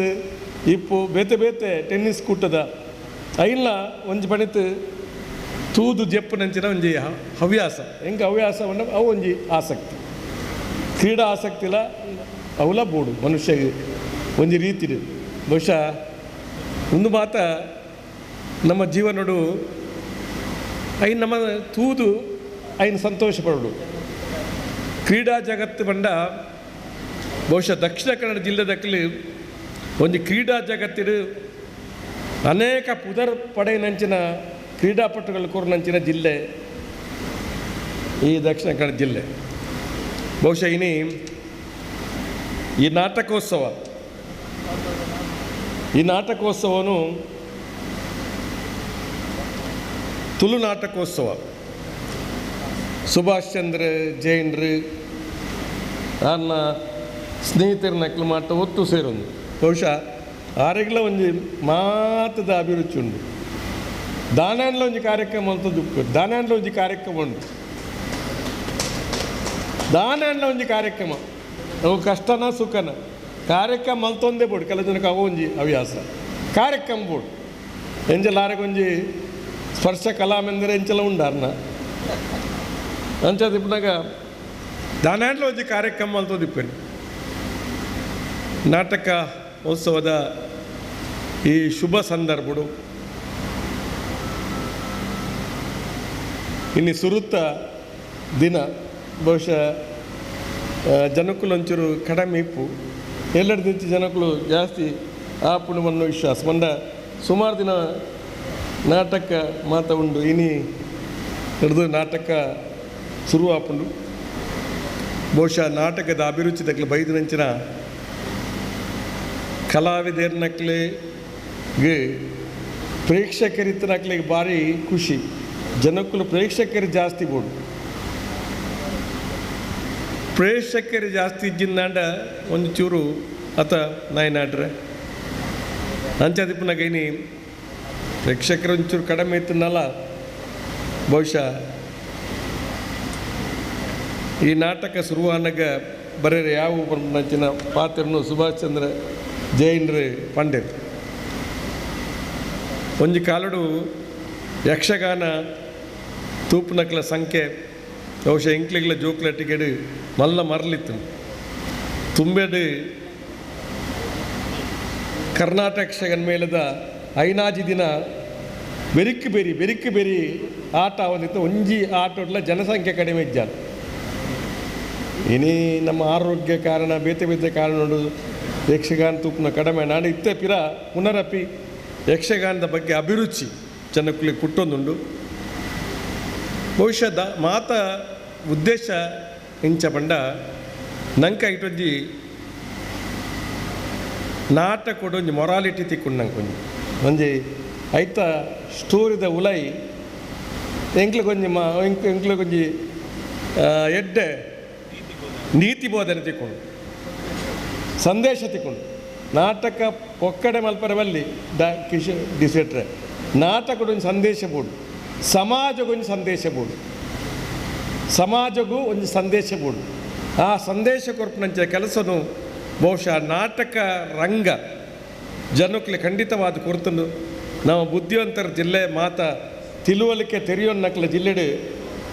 ಇಪ್ಪು ಬೇತೆ ಬೇತೆ ಟೆನ್ನಿಸ್ ಕೂಟದ ಐಲ್ನ ಒಂಜಿ ಪಣಿತು ತೂದು ಜಪ್ಪುನಂಚಿನ ಒಂಜಿ ಹವ್ಯಾಸ ಹೆಂಗೆ ಹವ್ಯಾಸವನ್ನು ಅವು ಒಂಜಿ ಆಸಕ್ತಿ. ಕ್ರೀಡಾ ಆಸಕ್ತಿಲ ಅವಲ ಬೋಡು ಮನುಷ್ಯಗೆ ಒಂಜಿ ರೀತಿ. ಬಹುಶಃ ಒಂದು ಮಾತ ನಮ್ಮ ಜೀವನಡು ಐನ್ ನಮ್ಮ ತೂದು ಐನ್ ಸಂತೋಷ ಪಡೋಡು. ಕ್ರೀಡಾ ಜಗತ್ತು ಬಂಡ ಬಹುಶಃ ದಕ್ಷಿಣ ಕನ್ನಡ ಜಿಲ್ಲೆದಕ್ಕಲಿ ಒಂದು ಕ್ರೀಡಾ ಜಗತ್ತಿಡು ಅನೇಕ ಪುದರ್ ಪಡೆಯನಂಚಿನ ಕ್ರೀಡಾಪಟುಗಳು ಕೂರ್ನಂಚಿನ ಜಿಲ್ಲೆ ಈ ದಕ್ಷಿಣ ಕನ್ನಡ ಜಿಲ್ಲೆ. ಬಹುಶಃ ಇನಿ ಈ ನಾಟಕೋತ್ಸವನು ತುಳು ನಾಟಕೋತ್ಸವ ಸುಭಾಷ್ ಚಂದ್ರ ಜೈನ್ರು ಅನ್ನ ಸ್ನೇಹಿತರ ನಕಲು ಮಾಡ್ತಾ ಒತ್ತು ಸೇರೊಂದು. ಬಹುಶಃ ಆರೆಗ್ಲ ಒಂಜಿ ಮಾತದ ಅಭಿರುಚಿ ಉಂಡು. ದಾನಾಂಡ್ಲ ಒಂಜಿ ಕಾರ್ಯಕ್ರಮ ಅಂತದ್ದು ದಾನಾಂಡ್ಲ ಒಂಜಿ ಕಾರ್ಯಕ್ರಮ ಉಂಡು. ದಾನಾಂಡ್ಲ ಒಂಜಿ ಕಾರ್ಯಕ್ರಮ ಅವು ಕಷ್ಟನ ಸುಖನ ಕಾರ್ಯಕ್ರಮ ಮಲ್ತೊಂದೇ ಬೋಡು. ಕೆಲ ಜನಕ್ಕೆ ಅವು ಒಂಜಿ ಹವ್ಯಾಸ ಕಾರ್ಯಕ್ರಮ ಬೋಡು ಎಂಜಲ ಆರೆಗೊಂಜಿ ಸ್ಪರ್ಶ ಕಲಾಮೆಂದರೆ ಎಂಚಲ ಉಂಡಾರ್ನ ಅಂಚದಿಪ್ಪನಾಗ ದಾನಾಂಡ್ಲ ಒಂಜಿ ಕಾರ್ಯಕ್ರಮ ಮಲ್ತೋದಿಪ್ಪೇನೆ. ನಾಟಕ ಉತ್ಸವದ ಈ ಶುಭ ಸಂದರ್ಭಡು ಇನ್ನು ಸುರುತ್ತ ದಿನ ಬಹುಶಃ ಜನಕ್ಕಲು ಒಂಚೂರು ಕಡಿಮೆ ಇಪ್ಪು ಎಲ್ಲರ ದಿಂಚಿ ಜನಕ್ಕಲು ಜಾಸ್ತಿ ಆಪುಣು ಅನ್ನೋ ವಿಶ್ವಾಸ ಮಂಡ ಸುಮಾರು ದಿನ ನಾಟಕ ಮಾತ ಉಂಡು. ಇನಿ ಹಿಡಿದು ನಾಟಕ ಶುರು ಆಪುಂಡು. ಬಹುಶಃ ನಾಟಕದ ಅಭಿರುಚಿ ತಕ್ಕಲು ಬೈದು ನಂಚಿನ ಕಲಾವಿದರ್ನಕ್ಲಿಗೆ ಪ್ರೇಕ್ಷಕರಿತ್ತನಕ್ಲಿಗೆ ಭಾರಿ ಖುಷಿ. ಜನಕ್ಕಲು ಪ್ರೇಕ್ಷಕರು ಜಾಸ್ತಿ ಬೋಡು. ಪ್ರೇಕ್ಷಕರು ಜಾಸ್ತಿ ಇದ್ದಿಂದಾಂಡ ಒಂದು ಚೂರು ಅತ ನಾಯ್ನಾಡ್ರೆ ಅಂಚದಿಪ್ಪನಾಗ ಇನಿ ಪ್ರೇಕ್ಷಕರು ಒಂಚೂರು ಕಡಿಮೆ ಇತ್ತನಲ್ಲ. ಬಹುಶಃ ಈ ನಾಟಕ ಶುರುವಾನಾಗ ಬರೀ ಯಾವ ನಂಚಿನ ಪಾತ್ರನು ಸುಭಾಷ್ ಚಂದ್ರ ಜೈನ್ರು ಪಂಡಿತ್ ಒಂಜಿ ಕಾಲಡು ಯಕ್ಷಗಾನ ತೂಪುನಕ್ಲ ಸಂಖ್ಯೆ ಬಹುಶಃ ಇಂಕ್ಲಿಗ್ಲ ಜೋಕ್ಲ ಟಿಕೆಟ್ ಮಲ್ಲ ಮರಲಿತ್ತು. ತುಂಬೆಡು ಕರ್ನಾಟಕ ಯಕ್ಷಗಾನ ಮೇಲದ ಐನಾಜಿ ದಿನ ಬೆರಿಕ್ಕು ಬೇರಿ ಆಟ ಒಂದಿತ್ತು. ಒಂಜಿ ಆಟೋಡ್ಲ ಜನಸಂಖ್ಯೆ ಕಡಿಮೆ ಇಜ್ಜಾರ. ಇನಿ ನಮ್ಮ ಆರೋಗ್ಯ ಕಾರಣ ಬೇತೆ ಬೇತೆ ಕಾರಣ ಯಕ್ಷಗಾನ ತೂಪನ ಕಡಿಮೆ ನಾಡು ಇತ್ತೆ ಪಿರ ಪುನರಪಿ ಯಕ್ಷಗಾನದ ಬಗ್ಗೆ ಅಭಿರುಚಿ ಜನಕ್ಕಲಿಗೆ ಪುಟ್ಟೊಂದುಂಡು. ಬಹುಶಃ ಮಾತ ಉದ್ದೇಶ ಇಂಚ ಬಂಡ ನಂಗೆ ಇಟ್ಟೊಂಜಿ ನಾಟಕ ಒಂಜಿ ಮೊರಾಲಿಟಿ ತಿಕ್ಕೊಂಡು ನಂಗೆ ಒಂಜಿ ಐತ ಸ್ಟೋರಿದ ಉಲೈ ಎಂಕ್ಲಿಗೊಂಜಿ ಎಂಕ್ಲಿಗೊಂಜಿ ಎಡ್ಡೆ ನೀತಿ ಬೋಧನೆ ತಿಕ್ಕೊಂಡು ಸಂದೇಶ ತಿಕ್ಕೊಂಡು ನಾಟಕ ಒಕ್ಕಡೆ ಮಲ್ಪರವಲ್ಲಿ ಕಿಶೋರ್ ಡಿಸೆಟ್ರೆ ನಾಟಕದೊಂದು ಸಂದೇಶ ಬೋಡು, ಸಮಾಜಗೊಂದು ಸಂದೇಶ ಬೋಡು, ಸಮಾಜಗೂ ಒಂದು ಸಂದೇಶ ಬೋಡು. ಆ ಸಂದೇಶ ಕೊರಪಿನಂಚ ಕೆಲಸನು ಬಹುಶಃ ನಾಟಕ ರಂಗ ಜನಕ್ಕೆ ಖಂಡಿತವಾದ ಕೊರತನು ನಾವು ಬುದ್ಧಿವಂತರ ಜಿಲ್ಲೆ ಮಾತ ತಿಳುವಳಿಕೆ ತೆರೆಯೋನ್ನಕ್ಲ ಜಿಲ್ಲೆಡು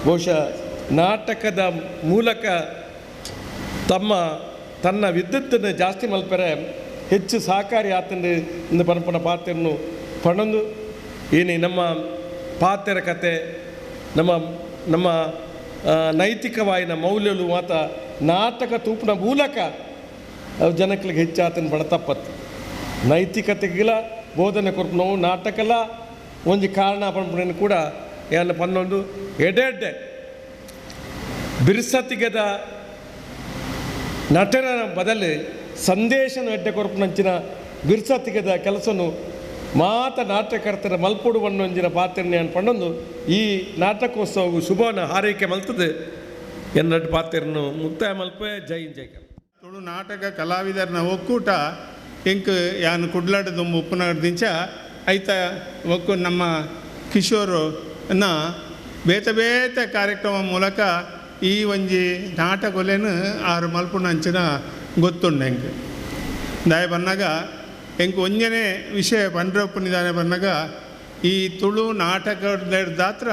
ಬಹುಶಃ ನಾಟಕದ ಮೂಲಕ ತನ್ನ ವಿದ್ಯುತ್ತನ್ನು ಜಾಸ್ತಿ ಮಲ್ಪರೆ ಹೆಚ್ಚು ಸಹಕಾರಿ ಆತಂದು ಇಂದು ಪಂಪನ ಪಾತ್ರೆಯನ್ನು ಪಣಂದು ಏನಿ ನಮ್ಮ ಪಾತ್ರೆರ ಕತೆ ನಮ್ಮ ನೈತಿಕವಾಯಿನ ಮೌಲ್ಯಗಳು ಮಾತ ನಾಟಕ ತೂಪಿನ ಮೂಲಕ ಜನಕ್ಕೆ ಹೆಚ್ಚು ಆತನ ಬಡತಪ್ಪತ್ತು ನೈತಿಕತೆಗಿಲ ಬೋಧನೆ ಕೊರಪು ನಾವು ನಾಟಕಲ ಒಂದು ಕಾರಣ ಪಂಪನ ಕೂಡ ಏನು ಪನ್ನೊಂದು ಎಡೆ ಬಿರ್ಸತಿಗದ ನಟನ ಬದಲು ಸಂದೇಶನ ಎಡ್ಡೆ ಕೊರಪುನಂಚಿನ ಬಿರ್ಸತಿಗದ ಕೆಲಸನು ಮಾತ ನಾಟಕರ್ತರ ಮಲ್ಪೊಡುವನ್ನೊಂಜಿನ ಪಾತ್ರೆನ ಏನು ಪಣ್ಣೊಂದು ಈ ನಾಟಕೋತ್ಸವವು ಶುಭನ ಹಾರೈಕೆ ಮಲ್ತದೆ ಎನ್ನಡ್ ಪಾತ್ರೆಯನ್ನು ಮುಕ್ತಾಯ ಮಲ್ಪೆ ಜೈ ಜೈಕ ತುಳು ನಾಟಕ ಕಲಾವಿದರನ ಒಕ್ಕೂಟ ಎಂಕ್ ಯಾನು ಕುಡ್ಲಾಡದು ಉಪ್ಪುನಗರದಿಂಚ ಐತ ಒಕ್ಕು ನಮ್ಮ ಕಿಶೋರನ ಬೇತೆ ಕಾರ್ಯಕ್ರಮ ಮೂಲಕ ಈ ಒಂಜಿ ನಾಟಕೊಲೆನು ಆರು ಮಲ್ಪುನಂಚಿನ ಗೊತ್ತುಂಡು ಎಂಕ್ ದಾಯ ಬನ್ನಾಗ ಎಂಕ್ ಒಂಜನೇ ವಿಷಯ ಪಂಡ್ರಪ್ಪನಿದಾನೆ ಬನ್ನಾಗ ಈ ತುಳು ನಾಟಕದ ದಾತ್ರ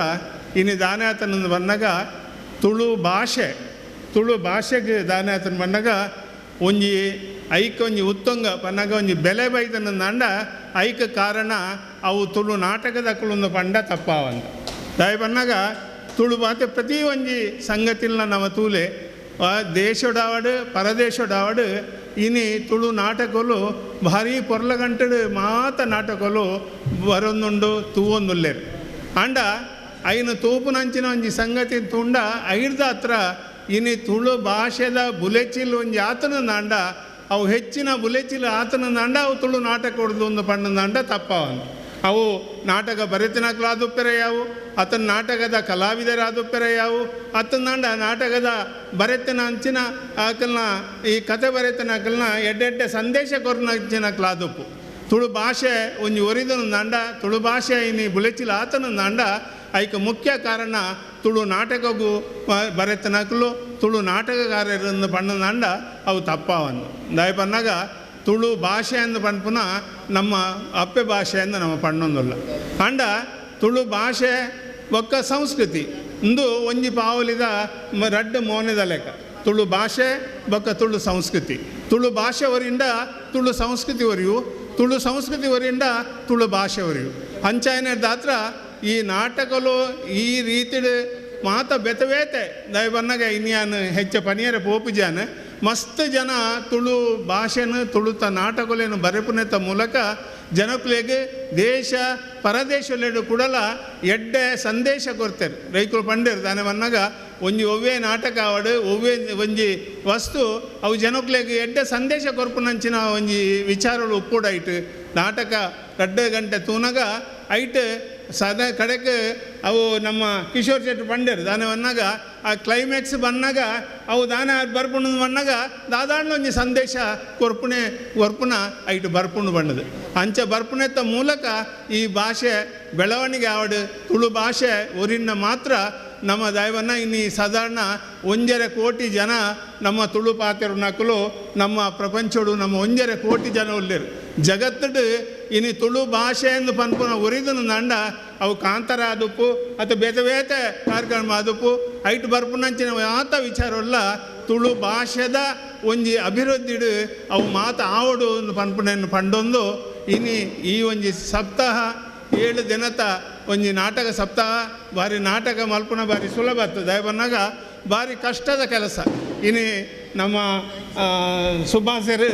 ಇನ್ನು ದಾನೆ ಆತನ ಬನ್ನಾಗ ತುಳು ಭಾಷೆಗೆ ದಾನೆ ಆತನ ಬನ್ನಾಗ ಒಂಜಿ ಐಕ ಒಂಜಿ ಉತ್ತಂಗ ಪನ್ನಾಗ ಒಂಜಿ ಬೆಲೆ ಬೈದನ ಅಂಡ ಐಕ ಕಾರಣ ಅವು ತುಳು ನಾಟಕದಕ್ಕಳೊಂದು ಪಂಡ ತಪ್ಪಾವಂತ ದಾಯ ಬನ್ನಾಗ ತುಳು ಮಾತೆ ಪ್ರತಿ ಒಂಜಿ ಸಂಗತಿಲ್ನ ನಮ್ಮ ತೂಲೆ ದೇಶಡಾವಡು ಪರದೇಶಡಾವಡು ಇನಿ ತುಳು ನಾಟಕಲು ಭಾರಿ ಪೊರ್ಲಗಂಟಡು ಮಾತ ನಾಟಕಲು ಬರೊಂದುಂಡು ತೂವೊಂದುಲ್ಲೇರು ಅಂಡ ಐನು ತೂಪುನಂಚಿನ ಒಂಜಿ ಸಂಗತಿ ತುಂಡ ಐರ್ದ ಹತ್ರ ಇನಿ ತುಳು ಭಾಷೆದ ಬುಲೆಚಿಲ್ ಒಂಜಿ ಆತನ ಅಂಡ ಅವು ಹೆಚ್ಚಿನ ಬುಲೆಚಿಲ್ ಆತನ ಅಂಡ ಅವು ತುಳು ನಾಟಕ ಹೊಡೆದು ಒಂದು ಪಣ್ಣದ ಅಂಡ ತಪ್ಪವಂತ ಅವು ನಾಟಕ ಬರೆತನಕ್ಲಾದುಪ್ಪೆರೆ ಯಾವು ಆತನ ನಾಟಕದ ಕಲಾವಿದರಾದುಪ್ಪೆರೆ ಯಾವು ಆತನಂಡ ನಾಟಕದ ಬರೆತನ ಅಂಚಿನ ಆಕಲ್ನ ಈ ಕತೆ ಬರೆತನಕಲ್ನ ಎಡ್ಡೆಡ್ಡೆ ಸಂದೇಶ ಕೊರ್ನಂಚಿನ ಕ್ಲಾದುಪ್ಪು ತುಳು ಭಾಷೆ ಒಂಜಿ ಒರಿದನಂದ ತುಳು ಭಾಷೆ ಇನಿ ಬುಲೆಚಿಲ ಆತನಂದ ಐಕ ಮುಖ್ಯ ಕಾರಣ ತುಳು ನಾಟಕಗೂ ಬರೆತನಕಲು ತುಳು ನಾಟಕಗಾರರನ್ನು ಪಣ್ಣನಂಡ ಅವು ತಪ್ಪಾವನ್ನು ದಾಯ ಪನ್ನಾಗ ತುಳು ಭಾಷೆ ಎಂದು ಪಂಪುನ ನಮ್ಮ ಅಪ್ಪೆ ಭಾಷೆ ಎಂದು ನಮ್ಮ ಪಣ್ಣೊಂದುಲ್ಲ ಅಂಡ ತುಳು ಭಾಷೆ ಒಕ್ಕ ಸಂಸ್ಕೃತಿ ಇಂದು ಒಂಜಿ ಪಾವಲಿದ ರಡ್ಡು ಮೋನೆದ ಲೆಕ್ಕ ತುಳು ಭಾಷೆ ಬೊಕ್ಕ ತುಳು ಸಂಸ್ಕೃತಿ ತುಳು ಭಾಷೆ ವರಿಂದ ತುಳು ಸಂಸ್ಕೃತಿ ವರಿಯು ತುಳು ಸಂಸ್ಕೃತಿ ವರಿಂದ ತುಳು ಭಾಷೆ ವರಿಯು ಅಂಚಾಯನ ದಾತ್ರ ಈ ನಾಟಕಲು ಈ ರೀತಿ ಮಾತ ಬೆತವೇತೆ ದಯ ಬನ್ನಾಗ ಇನ್ಯಾನು ಹೆಚ್ಚು ಪನಿಯರ ಪೋಪುಜಾನ ಮಸ್ತ್ ಜನ ತುಳು ಭಾಷೆನ ತುಳುತ ನಾಟಕಲೇನು ಬರೆಪುನೆತ ಮೂಲಕ ಜನಕ್ಲೆಗೆ ದೇಶ ಪರದೇಶಲೆಡು ಕೂಡಲ ಎಡ್ಡೆ ಸಂದೇಶ ಕೊಡ್ತಾರೆ ರೈತರು ಪಂಡೇರು ದಾನೆ ಬನ್ನಾಗ ಒಂಜಿ ಒವ್ವೇ ನಾಟಕ ಆವಡು ಒವ್ವೇ ಒಂಜಿ ವಸ್ತು ಅವು ಜನಕ್ಲೆಗೆ ಎಡ್ಡೆ ಸಂದೇಶ ಕೊರ್ಪುನಂಚಿನ ಒಂಜಿ ವಿಚಾರಗಳು ಉಪ್ಪುಡ ಐಟು ನಾಟಕ 2 ಗಂಟೆ ತೂನಗ ಐಟ್ ಸದಾ ಕಡೆಗೆ ಅವು ನಮ್ಮ ಕಿಶೋರ್ ಶೆಟ್ಟಿ ಪಂಡೇರು ದಾನೆ ಬನ್ನಾಗ ಆ ಕ್ಲೈಮ್ಯಾಕ್ಸ್ ಬನ್ನಾಗ ಅವು ದಾನ ಬರ್ಪುಣ ಬನ್ನಾಗ ದಾದಾಂಡ್ಲ ಒಂಜಿ ಸಂದೇಶ ಕೊರ್ಪುನ ಐಟು ಬರ್ಪುಂಡು ಬಣ್ಣದು ಅಂಚ ಬರ್ಪುನೆತ್ತ ಮೂಲಕ ಈ ಭಾಷೆ ಬೆಳವಣಿಗೆ ಆವಡು ತುಳು ಭಾಷೆ ಒರಿನ್ನ ಮಾತ್ರ ನಮ್ಮ ದೈವನ್ನ ಇನ್ನಿ ಸಾಧಾರಣ 1.5 ಕೋಟಿ ಜನ ನಮ್ಮ ತುಳು ಪಾತೆರು ನಕಲು ನಮ್ಮ ಪ್ರಪಂಚಡು ನಮ್ಮ 1.5 ಕೋಟಿ ಜನ ಉಳ್ಳೇರು ಜಗತ್ತಡು ಇನ್ನು ತುಳು ಭಾಷೆ ಎಂದು ಪನ್ಪುನ ಒರಿದನು ನಂಡ ಅವು ಕಾಂತಾರ ಆದುಪ್ಪು ಅಥವಾ ಬೇತೆ ಕಾರ್ಯಕ್ರಮ ಆದುಪ್ಪು ಐಟ್ ಬರ್ಪುನಂಚಿನ ಆತ ವಿಚಾರವಲ್ಲ ತುಳು ಭಾಷೆದ ಒಂಜಿ ಅಭಿವೃದ್ಧಿಡು ಅವು ಮಾತ ಆವಡು ಒಂದು ಪನ್ಪುನನ್ನು ಪಂಡೊಂದು ಇನ್ನು ಈ ಒಂಜಿ ಸಪ್ತಾಹ 7 ದಿನದ ಒಂಜಿ ನಾಟಕ ಸಪ್ತಾಹ ಬಾರಿ ನಾಟಕ ಮಲ್ಪುನ ಬಾರಿ ಸುಲಭ ಆಗ್ತದೆ ದಯ ಬಂದಾಗ ಭಾರಿ ಕಷ್ಟದ ಕೆಲಸ ಇನ್ನು ನಮ್ಮ ಸುಭಾಸರು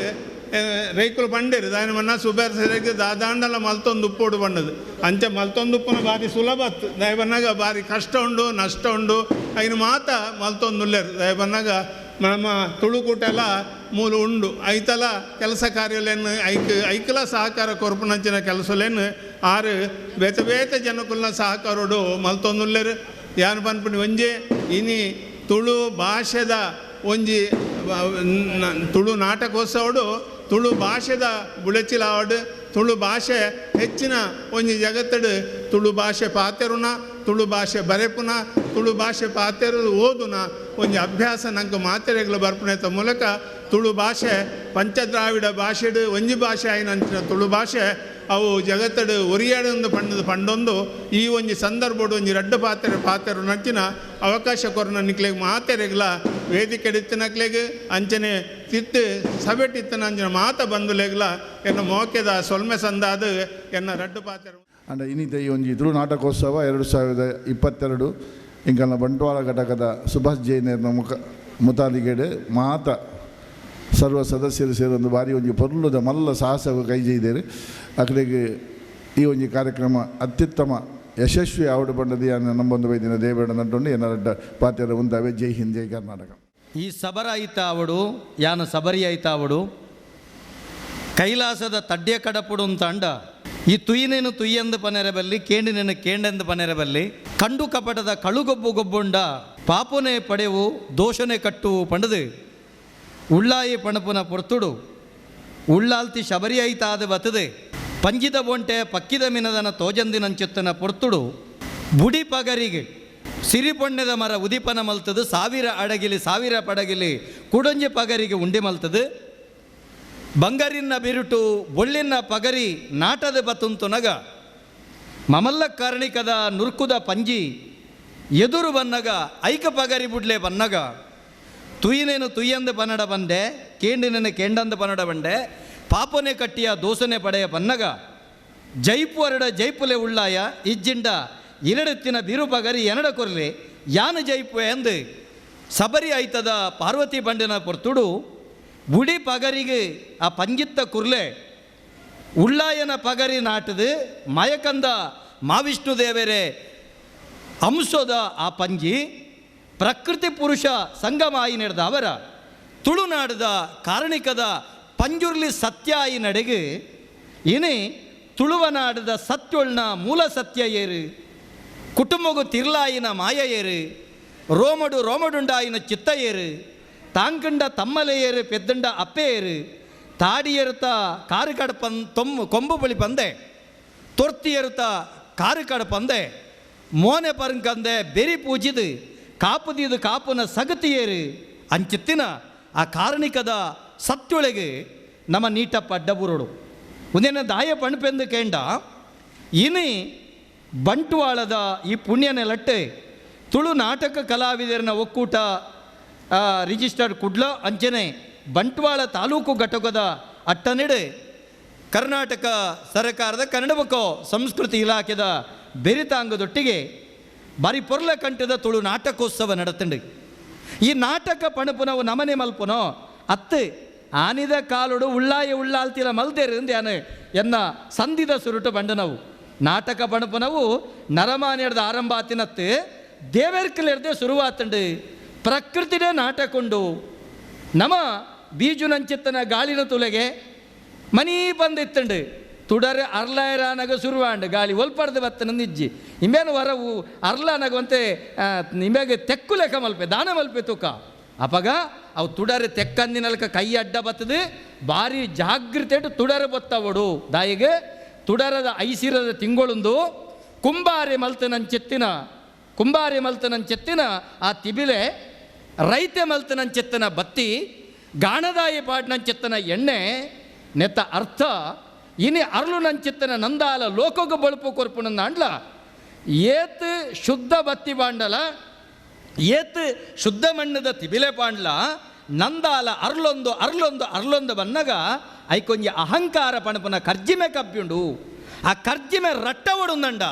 ರೈಕುಲು ಪಂಡೇರು ದಾಯನ ಮನ್ನ ಸುಭಾಸರಿಗೆ ದಾದಾಂಡಲ ಮಲ್ತೊಂದು ಉಪ್ಪೋಡು ಬಂಡದು ಅಂಚೆ ಮಲ್ತೊಂದು ಉಪ್ಪುನ ಬಾರಿ ಸುಲಭ ಆತು ದಯ ಬಂದಾಗ ಬಾರಿ ಕಷ್ಟ ಉಂಡು ನಷ್ಟ ಉಂಡು ಐನು ಮಾತ ಮಲ್ತೊಂದು ಉಳ್ಳೇರು ದಯ ಬಂದಾಗ ನಮ್ಮ ತುಳುಕೂಟೆಲ್ಲ ಮೂಲ ಉಂಡು ಐತಲ ಕೆಲಸ ಕಾರ್ಯಲೇನು ಐಕಲ ಸಹಕಾರ ಕೊರ್ಪುನಂಚಿನ ಕೆಲಸಲೇನು ಆರು ಬೇತೆ ಜನಕುಲ್ನ ಸಹಕಾರೋಡು ಮಲ್ತೊಂದುಲ್ಲೇರು ಯಾನು ಪನ್ಪುಣಿ ಒಂಜೆ ಇನಿ ತುಳು ಭಾಷೆದ ಒಂಜಿ ತುಳು ನಾಟಕೋತ್ಸವಡು ತುಳು ಭಾಷೆದ ಬುಳಚಿಲಾವಡ್ ತುಳು ಭಾಷೆ ಹೆಚ್ಚಿನ ಒಂಜಿ ಜಗತ್ತಡು ತುಳು ಭಾಷೆ ಪಾತೆರುನ ತುಳು ಭಾಷೆ ಬರೆಪುನ ತುಳು ಭಾಷೆ ಪಾತೆರು ಓದುನ ಒಂಜಿ ಅಭ್ಯಾಸ ನಂಗೆ ಮಾತೆರೆಗಳು ಬರ್ಪುನೆತ ಮೂಲಕ ತುಳು ಭಾಷೆ ಪಂಚದ್ರಾವಿಡ ಭಾಷೆಡು ಒಂಜಿ ಭಾಷೆ ಆಯ್ನಂಚಿನ ತುಳು ಭಾಷೆ ಅವು ಜಗತ್ತಡು ಒರಿಯಾಡೊಂದು ಪಂಡೊಂದು ಈ ಒಂಜಿ ಸಂದರ್ಭಡು ಒಂಜಿ ರಡ್ಡು ಪಾತೆರು ನಚ್ಚಿನ ಅವಕಾಶ ಕೊರನ ನಿಕ್ಲೆಗ್ ಮಾತೆರೆಗ್ಲ ವೇದಿಕೆ ಇತ್ತಿನಕ್ಲೆಗ್ ಅಂಚನೆ ತಿತ್ತು ಸಭೆಟಿತ್ತನ ಅಂಚಿನ ಮಾತ ಬಂದುಲೆಗ್ಲ ಎನ್ನ ಮೋಕೆದ ಸೊಲ್ಮೆ ಸಂದಾದ ಎನ್ನ ರಡ್ಡು ಪಾತೆರು ಅಂಡ ಇನ್ನಿತ ಈ ಒಂಜಿ ತುಳು ನಾಟಕೋತ್ಸವ 2022 ಇಂಕಲ್ನ ಬಂಟ್ವಾಳ ಘಟಕದ ಸುಭಾಷ್ ಜೈನೇರ್ನ ಮುತಾಲಿಗೆಡೆ ಮಾತ ಸರ್ವ ಸದಸ್ಯರು ಸೇರೊಂದು ಬಾರಿ ಒಂಜಿ ಪೊರ್ಲುದ ಮಲ್ಲ ಸಾಹಸವು ಕೈಜೆಯ್ದೇರು ಅಕಡೆಗೆ ಈ ಒಂಜಿ ಕಾರ್ಯಕ್ರಮ ಅತ್ಯುತ್ತಮ ಯಶಸ್ವಿ ಆವಡು ಪಂಡದು ಯಾನ ನಂಬೊಂದು ವೈದ್ಯನ ದೇವೇಡ ನಡ್ಕೊಂಡು ಏನ ರಡ್ಡ ಪಾತ್ಯರ ಉಂದಾವೆ. ಜೈ ಹಿಂದ್ ಜೈ ಕರ್ನಾಟಕ. ಈ ಸಬರ ಆಯ್ತಾವಡು ಯಾನ ಸಬರಿ ಆಯ್ತಾವಡು ಕೈಲಾಸದ ತಡ್ಯ ಕಡಪುಡು ಅಂತ ಅಂಡ ಈ ತುಯ್ಯನೇನು ತುಯ್ಯಂದು ಪನೆರಬಲ್ಲಿ ಕೇಂಡಿನೇನು ಕೇಂಡೆಂದು ಪನೆರಬಲ್ಲಿ ಕಂಡು ಕಪಟದ ಕಳುಗೊಬ್ಬು ಗೊಬ್ಬುಂಡ ಪಾಪುನೆ ಪಡೆವು ದೋಷನೆ ಕಟ್ಟು ಪಂಡದು ಉಳ್ಳಾಯಿ ಪಣಪುನ ಪೊರ್ತುಡು ಉಳ್ಳಾಲ್ತಿ ಶಬರಿ ಆಯ್ತಾದ ಬತ್ತದೆ ಪಂಜಿದ ಬೊಂಟೆ ಪಕ್ಕಿದ ಮಿನದನ ತೋಜಂದಿನಂಚುತ್ತನ ಪೊರ್ತುಡು ಬುಡಿ ಪಗರಿಗೆ ಸಿರಿಪೊಣ್ಣೆದ ಮರ ಉದಿಪನ ಮಲ್ತದು ಸಾವಿರ ಅಡಗಿಲಿ ಸಾವಿರ ಪಡಗಿಲಿ ಕುಡೊಂಜಿ ಪಗರಿಗೆ ಉಂಡಿ ಮಲ್ತದು ಬಂಗಾರಿನ ಬಿರುಟು ಬೊಳ್ಳಿನ ಪಗರಿ ನಾಟದ ಬತ್ತುಂತುನಗ ಮಮಲ್ಲ ಕಾರಣಿಕದ ನುರ್ಕುದ ಪಂಜಿ ಎದುರು ಬನ್ನಗ ಐಕ ಪಗರಿ ಬುಡ್ಲೆ ಬನ್ನಗ ತುಯ್ಯನೇನು ತುಯ್ಯಂದು ಪನ್ನಡ ಬಂಡೆ ಕೇಂಡಿನೇನು ಕೇಂಡಂದು ಪನ್ನಡ ಬಂಡೆ ಪಾಪನೆ ಕಟ್ಟಿಯ ದೋಸನೆ ಪಡೆಯ ಪನ್ನಗ ಜೈಪು ಅರಡ ಜೈಪುಲೆ ಉಳ್ಳಾಯ ಇಜ್ಜಿಂಡ ಇರಡೆತ್ತಿನ ಬಿರು ಪಗರಿ ಎನಡ ಕೊರ್ಲೆ ಯಾನು ಜೈಪು ಎಂದು ಸಬರಿ ಆಯ್ತದ ಪಾರ್ವತಿ ಬಂಡಿನ ಪೊರ್ತುಡು ಬುಡಿ ಪಗರಿಗೆ ಆ ಪಂಜಿತ್ತ ಕುರ್ಲೆ ಉಳ್ಳಾಯನ ಪಗರಿ ನಾಟದು ಮಯಕಂದ ಮಾವಿಷ್ಣು ದೇವರೇ ಅಂಶದ ಆ ಪಂಜಿ ಪ್ರಕೃತಿ ಪುರುಷ ಸಂಗಮ ಆಯಿ ನಡೆದ ಅವರ ತುಳುನಾಡದ ಕಾರಣಿಕದ ಪಂಜುರ್ಲಿ ಸತ್ಯ ಆಯಿ ನಡೆಗೆ ಇನಿ ತುಳುವನಾಡದ ಸತ್ಯೊಳ್ನ ಮೂಲ ಸತ್ಯ ಏರು ಕುಟುಂಬಗು ತಿರ್ಲಾಯಿನ ಮಾಯ ಏರು ರೋಮಡುಂಡಾಯಿನ ಚಿತ್ತ ಏರು ತಾಂಕಂಡ ತಮ್ಮಲೆ ಏರು ಪೆದ್ದಂಡ ಅಪ್ಪೆ ಏರು ತಾಡಿ ಏರುತ್ತ ಕಾರು ಕಡ ಕೊಂಬು ಬಳಿ ಪಂದೆ ತೊರ್ತಿ ಏರುತ್ತ ಕಾರು ಕಡ ಪಂದೆ ಮೋನೆ ಪರಂಕಂದೆ ಬೆರಿ ಪೂಜಿದು ಕಾಪುದಿದು ಕಾಪುನ ಸಗತಿ ಏರು ಅಂಚಿತ್ತಿನ ಆ ಕಾರಣಿಕದ ಸತ್ಯೊಳಗೆ ನಮ್ಮ ನೀಟಪ್ಪ ಅಡ್ಡಬುರುಡು ಒಂದೇನ ದಾಯ ಪಣಪೆಂದು ಕೇಂಡ ಇನಿ ಬಂಟ್ವಾಳದ ಈ ಪುಣ್ಯನೆಲಟ್ಟೆ ತುಳು ನಾಟಕ ಕಲಾವಿದರನ ಒಕ್ಕೂಟ ರಿಜಿಸ್ಟರ್ಡ್ ಕುಡ್ಲ ಅಂಚನೆ ಬಂಟ್ವಾಳ ತಾಲೂಕು ಘಟಕದ ಅಟ್ಟನೆಡೆ ಕರ್ನಾಟಕ ಸರ್ಕಾರದ ಕನ್ನಡ ಮತ್ತು ಸಂಸ್ಕೃತಿ ಇಲಾಖೆದ ಬೆರಿತಾಂಗದೊಟ್ಟಿಗೆ ಬಾರಿ ಪೊರ್ಲ ಕಂಠದ ತುಳು ನಾಟಕೋತ್ಸವ ನಡೆತಂಡು ಈ ನಾಟಕ ಪಣಪುನವು ನಮನೆ ಮಲ್ಪುನೋ ಅತ್ತೆ ಆನಿದ ಕಾಲುಡು ಉಳ್ಳಾಲ್ತಿಲ ಮಲ್ದೇರು ಎನ್ನ ಸಂಧಿದ ಸುರುಟು ಬಂಡನವು ನಾಟಕ ಪಣಪುನವು ನರಮಾನ್ಯದ ಆರಂಭ ಆತಿನತ್ತು ದೇವೇರ್ಕಲೆರ್ದೆ ಶುರುವಾತಂಡು ಪ್ರಕೃತಿನೇ ನಾಟಕೊಂಡು ನಮ ಬೀಜುನಂಚಿತ್ತನ ಗಾಳಿನ ತುಲೆಗೆ ಮನಿ ಬಂದಿತ್ತಂಡು ತುಡರೆ ಅರ್ಲಾಯರಾನಾಗ ಶುರುವಾಂಡು ಗಾಳಿ ಒಲ್ಪಡ್ದು ಬತ್ತನ ನಿಜ್ಜಿ ಇಂಬೇನು ಹೊರವು ಅರ್ಲಾನಾಗಂತೆ ನಿಮಗೆ ತೆಕ್ಕು ಲೆಕ್ಕ ಮಲ್ಪೆ ದಾನ ಮಲ್ಪೆ ತೂಕ ಅಪಗ ಅವು ತುಡರೆ ತೆಕ್ಕಂದಿನಲ್ಕ ಕೈ ಅಡ್ಡ ಬತ್ತದು ಭಾರಿ ಜಾಗೃತೆ ತುಡರೆ ಬತ್ತವಡು ದಾಯಿಗೆ ತುಡರದ ಐಸಿರದ ತಿಂಗಳೊಂದು ಕುಂಬಾರಿ ಮಲ್ತನಂಚೆತ್ತಿನ ಆ ತಿಬಿಲೆ ರೈತೆ ಮಲ್ತನಂಚೆತ್ತನ ಬತ್ತಿ ಗಾಣದಾಯಿ ಪಾಡ್ನಂಚೆತ್ತನ ಎಣ್ಣೆ ನೆತ್ತ ಅರ್ಥ ಇನಿ ಅರ್ಲು ನಂಚಿತ್ತನ ನಂದಾಲ ಲೋಕಗ ಬಳುಪು ಕೊರ್ಪುನಂದ ಅಂಡ್ಲ ಏತ್ ಶುದ್ಧ ಬತ್ತಿ ಬಾಂಡಲ ಏತ್ ಶುದ್ಧ ಮಣ್ಣದ ತಿಬಿಲೆ ಪಾಂಡ್ಲ ನಂದಾಲ ಅರ್ಲೊಂದು ಬನ್ನಗ ಐಕೊಂಜಿ ಅಹಂಕಾರ ಪಣಪನ ಕರ್ಜಿಮೆ ಕಬ್ಬಿಂಡು ಆ ಕರ್ಜಿಮೆ ರಟ್ಟವಡುಂದಂಡ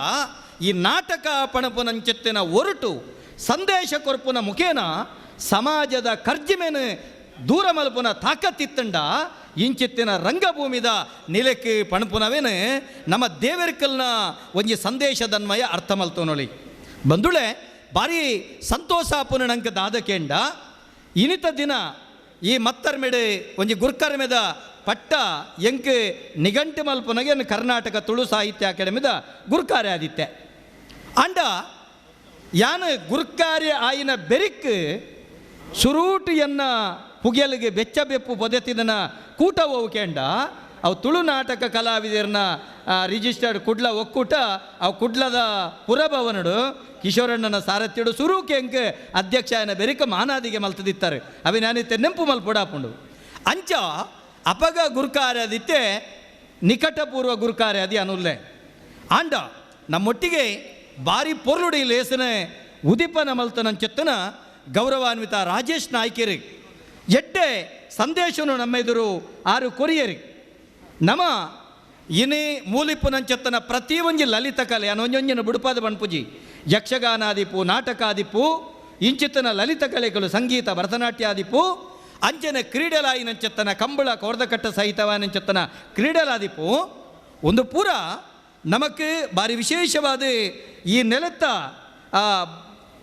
ಈ ನಾಟಕ ಪಣಪುನಂಚೆತ್ತಿನ ಒರಟು ಸಂದೇಶ ಕೊರ್ಪುನ ಮುಖೇನ ಸಮಾಜದ ಕರ್ಜಿಮೆನು ದೂರ ಮಲ್ಪುನ ತಾಕತ್ತಿತ್ತಂಡ ಇಂಚಿತ್ತಿನ ರಂಗಭೂಮಿದ ನಿಲಕ್ಕೆ ಪಣಪುನವೇನು ನಮ್ಮ ದೇವೆರ್ಕಲ್ನ ಒಂಜಿ ಸಂದೇಶದನ್ವಯ ಅರ್ಥ ಮಲ್ತೋನೊಳಿ ಬಂದುಳೆ ಭಾರಿ ಸಂತೋಷ ಪುನಂಕ ದಾದಕೆಂಡ ಇನಿತ ದಿನ ಈ ಮತ್ತರ್ಮೆಡೆ ಒಂಜಿ ಗುರ್ಕರ್ಮೆದ ಪಟ್ಟ ಎಂಕ್ ನಿಘಂಟು ಮಲ್ಪುನಗೆ ಕರ್ನಾಟಕ ತುಳು ಸಾಹಿತ್ಯ ಅಕಾಡೆಮಿದ ಗುರ್ಕಾರ್ಯ ಆದಿತ್ತೆ ಅಂಡ ಯಾನು ಗುರ್ಕಾರ್ಯ ಆಯಿನ ಬೆರಿಕ್ ಸುರೂಟು ಎನ್ನ ಪುಗೆಲಿಗೆ ಬೆಚ್ಚ ಬೆಪ್ಪು ಪೊದೆತಿನ ಕೂಟ ಹೋವು ಕೇಂಡ ಅವು ತುಳು ನಾಟಕ ಕಲಾವಿದರನ್ನ ರಿಜಿಸ್ಟರ್ಡ್ ಕುಡ್ಲ ಒಕ್ಕೂಟ ಅವು ಕುಡ್ಲದ ಪುರಭವನಡು ಕಿಶೋರಣ್ಣನ ಸಾರಥ್ಯಡು ಸುರೂಕೆ ಅಂಕೆ ಅಧ್ಯಕ್ಷನ ಬೆರಿಕ ಮಾನಾದಿಗೆ ಮಲ್ತದಿತ್ತಾರೆ ಅవి ನಾನಿತ್ತೆ ನೆಂಪು ಮಲ್ಪೊಡಾಪುಂಡು ಅಂಚ ಅಪಗ ಗುರುಕಾರ್ಯ ಅದಿತ್ತೆ ನಿಕಟಪೂರ್ವ ಗುರುಕಾರ್ಯ ಅದಿ ಅನುಲ್ಲೆ ಆಂಡ ನಮ್ಮೊಟ್ಟಿಗೆ ಭಾರಿ ಪೊರ್ಲುಡಿ ಲೇಸನೆ ಉದಿಪನ ಮಲ್ತನಂಚೆತ್ತನ ಗೌರವಾನ್ವಿತ ರಾಜೇಶ್ ನಾಯ್ಕೇರಿ ಎಡ್ಡೆ ಸಂದೇಶನು ನಮ್ಮ ಎದುರು ಆರು ಕೊರಿಯರಿ ನಮ ಇನಿ ಮೂಲಿಪುನಂಚೆತ್ತನ ಪ್ರತಿ ಒಂಜಿ ಲಲಿತ ಕಲೆ ಒಂಜೊಂಜಿನ ಬುಡುಪಾದ ಬಣ್ಪುಜಿ ಯಕ್ಷಗಾನಾದಿಪು ನಾಟಕಾದಿಪು ಇಂಚಿತ್ತನ ಲಲಿತ ಕಲೆಗಳು ಸಂಗೀತ ಭರತನಾಟ್ಯಾದಿಪು ಅಂಚನೆ ಕ್ರೀಡಲಾಯಿನಂಚೆತ್ತನ ಕಂಬಳ ಕೋರ್ದಕಟ್ಟ ಸಹಿತವಾನಂಚೆತ್ತನ ಕ್ರೀಡಲಾದಿಪು ಒಂದು ಪೂರ ನಮಕ್ಕೆ ಭಾರಿ ವಿಶೇಷವಾದ ಈ ನೆಲೆತ್ತ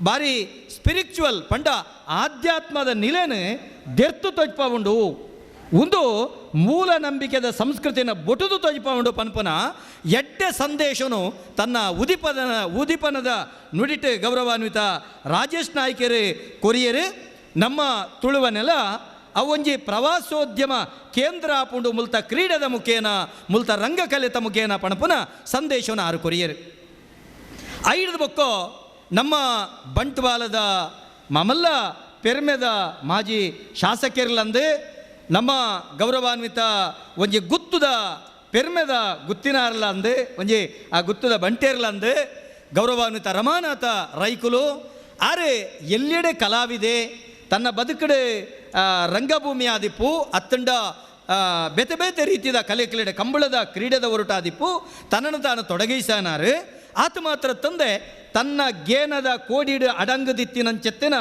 ಭಾರಿ ಸ್ಪಿರಿಚುವಲ್ ಪಂಡ ಆಧ್ಯಾತ್ಮದ ನಿಲೆನೆ ದೆರ್ತು ತೊಜ್ಪ ಉಂಡು ಒಂದು ಮೂಲ ನಂಬಿಕೆದ ಸಂಸ್ಕೃತಿನ ಬೊಟುದು ತೊಜ್ಪ ಉಂಡು ಪನ್ಪನ ಎಡ್ಡೆ ಸಂದೇಶನು ತನ್ನ ಉದಿಪನದ ನುಡಿಟ್ ಗೌರವಾನ್ವಿತ ರಾಜೇಶ್ ನಾಯ್ಕರು ಕೊರಿಯರು ನಮ್ಮ ತುಳುವನೆಲ್ಲ ಅವೊಂಜಿ ಪ್ರವಾಸೋದ್ಯಮ ಕೇಂದ್ರ ಆಪುಂಡು ಮುಲ್ತ ಕ್ರೀಡೆದ ಮುಖೇನ ಮುಲ್ತ ರಂಗಕಲೆತ ಮುಖೇನ ಪಣಪುನ ಸಂದೇಶವನ್ನು ಆರು ಕೊರಿಯರು ಐದು ಬೊಕ್ಕೋ ನಮ್ಮ ಬಂಟ್ವಾಲದ ಮಮಲ್ಲ ಪೆರ್ಮೆದ ಮಾಜಿ ಶಾಸಕರಿಲ್ಲಂದು ನಮ್ಮ ಗೌರವಾನ್ವಿತ ಒಂಜಿ ಗುತ್ತುದ ಪೆರ್ಮೆದ ಗುತ್ತಿನಾರಲ್ಲ ಅಂದು ಒಂಜಿ ಆ ಗುತ್ತುದ ಬಂಟೇರ್ಲಂದು ಗೌರವಾನ್ವಿತ ರಮಾನಾಥ ರೈಕುಲು ಆರೆ ಎಲ್ಲೆಡೆ ಕಲಾವಿದೆ ತನ್ನ ಬದುಕಡೆ ರಂಗಭೂಮಿ ಆದಿಪ್ಪು ಅತ್ತಂಡ ಬೇತೆ ಬೇತೆ ರೀತಿಯ ಕಲೆ ಕ್ರೀಡೆ ಕಂಬಳದ ಕ್ರೀಡೆದ ಹೊರಟಾದಿಪ್ಪು ತನ್ನನ್ನು ತಾನು ತೊಡಗಿಸಾನಾರು ಆತ ಮಾತ್ರ ತಂದೆ ತನ್ನ ಗೇನದ ಕೋಡಿಡು ಅಡಂಗದಿತ್ತಿನಂಚೆತ್ತಿನ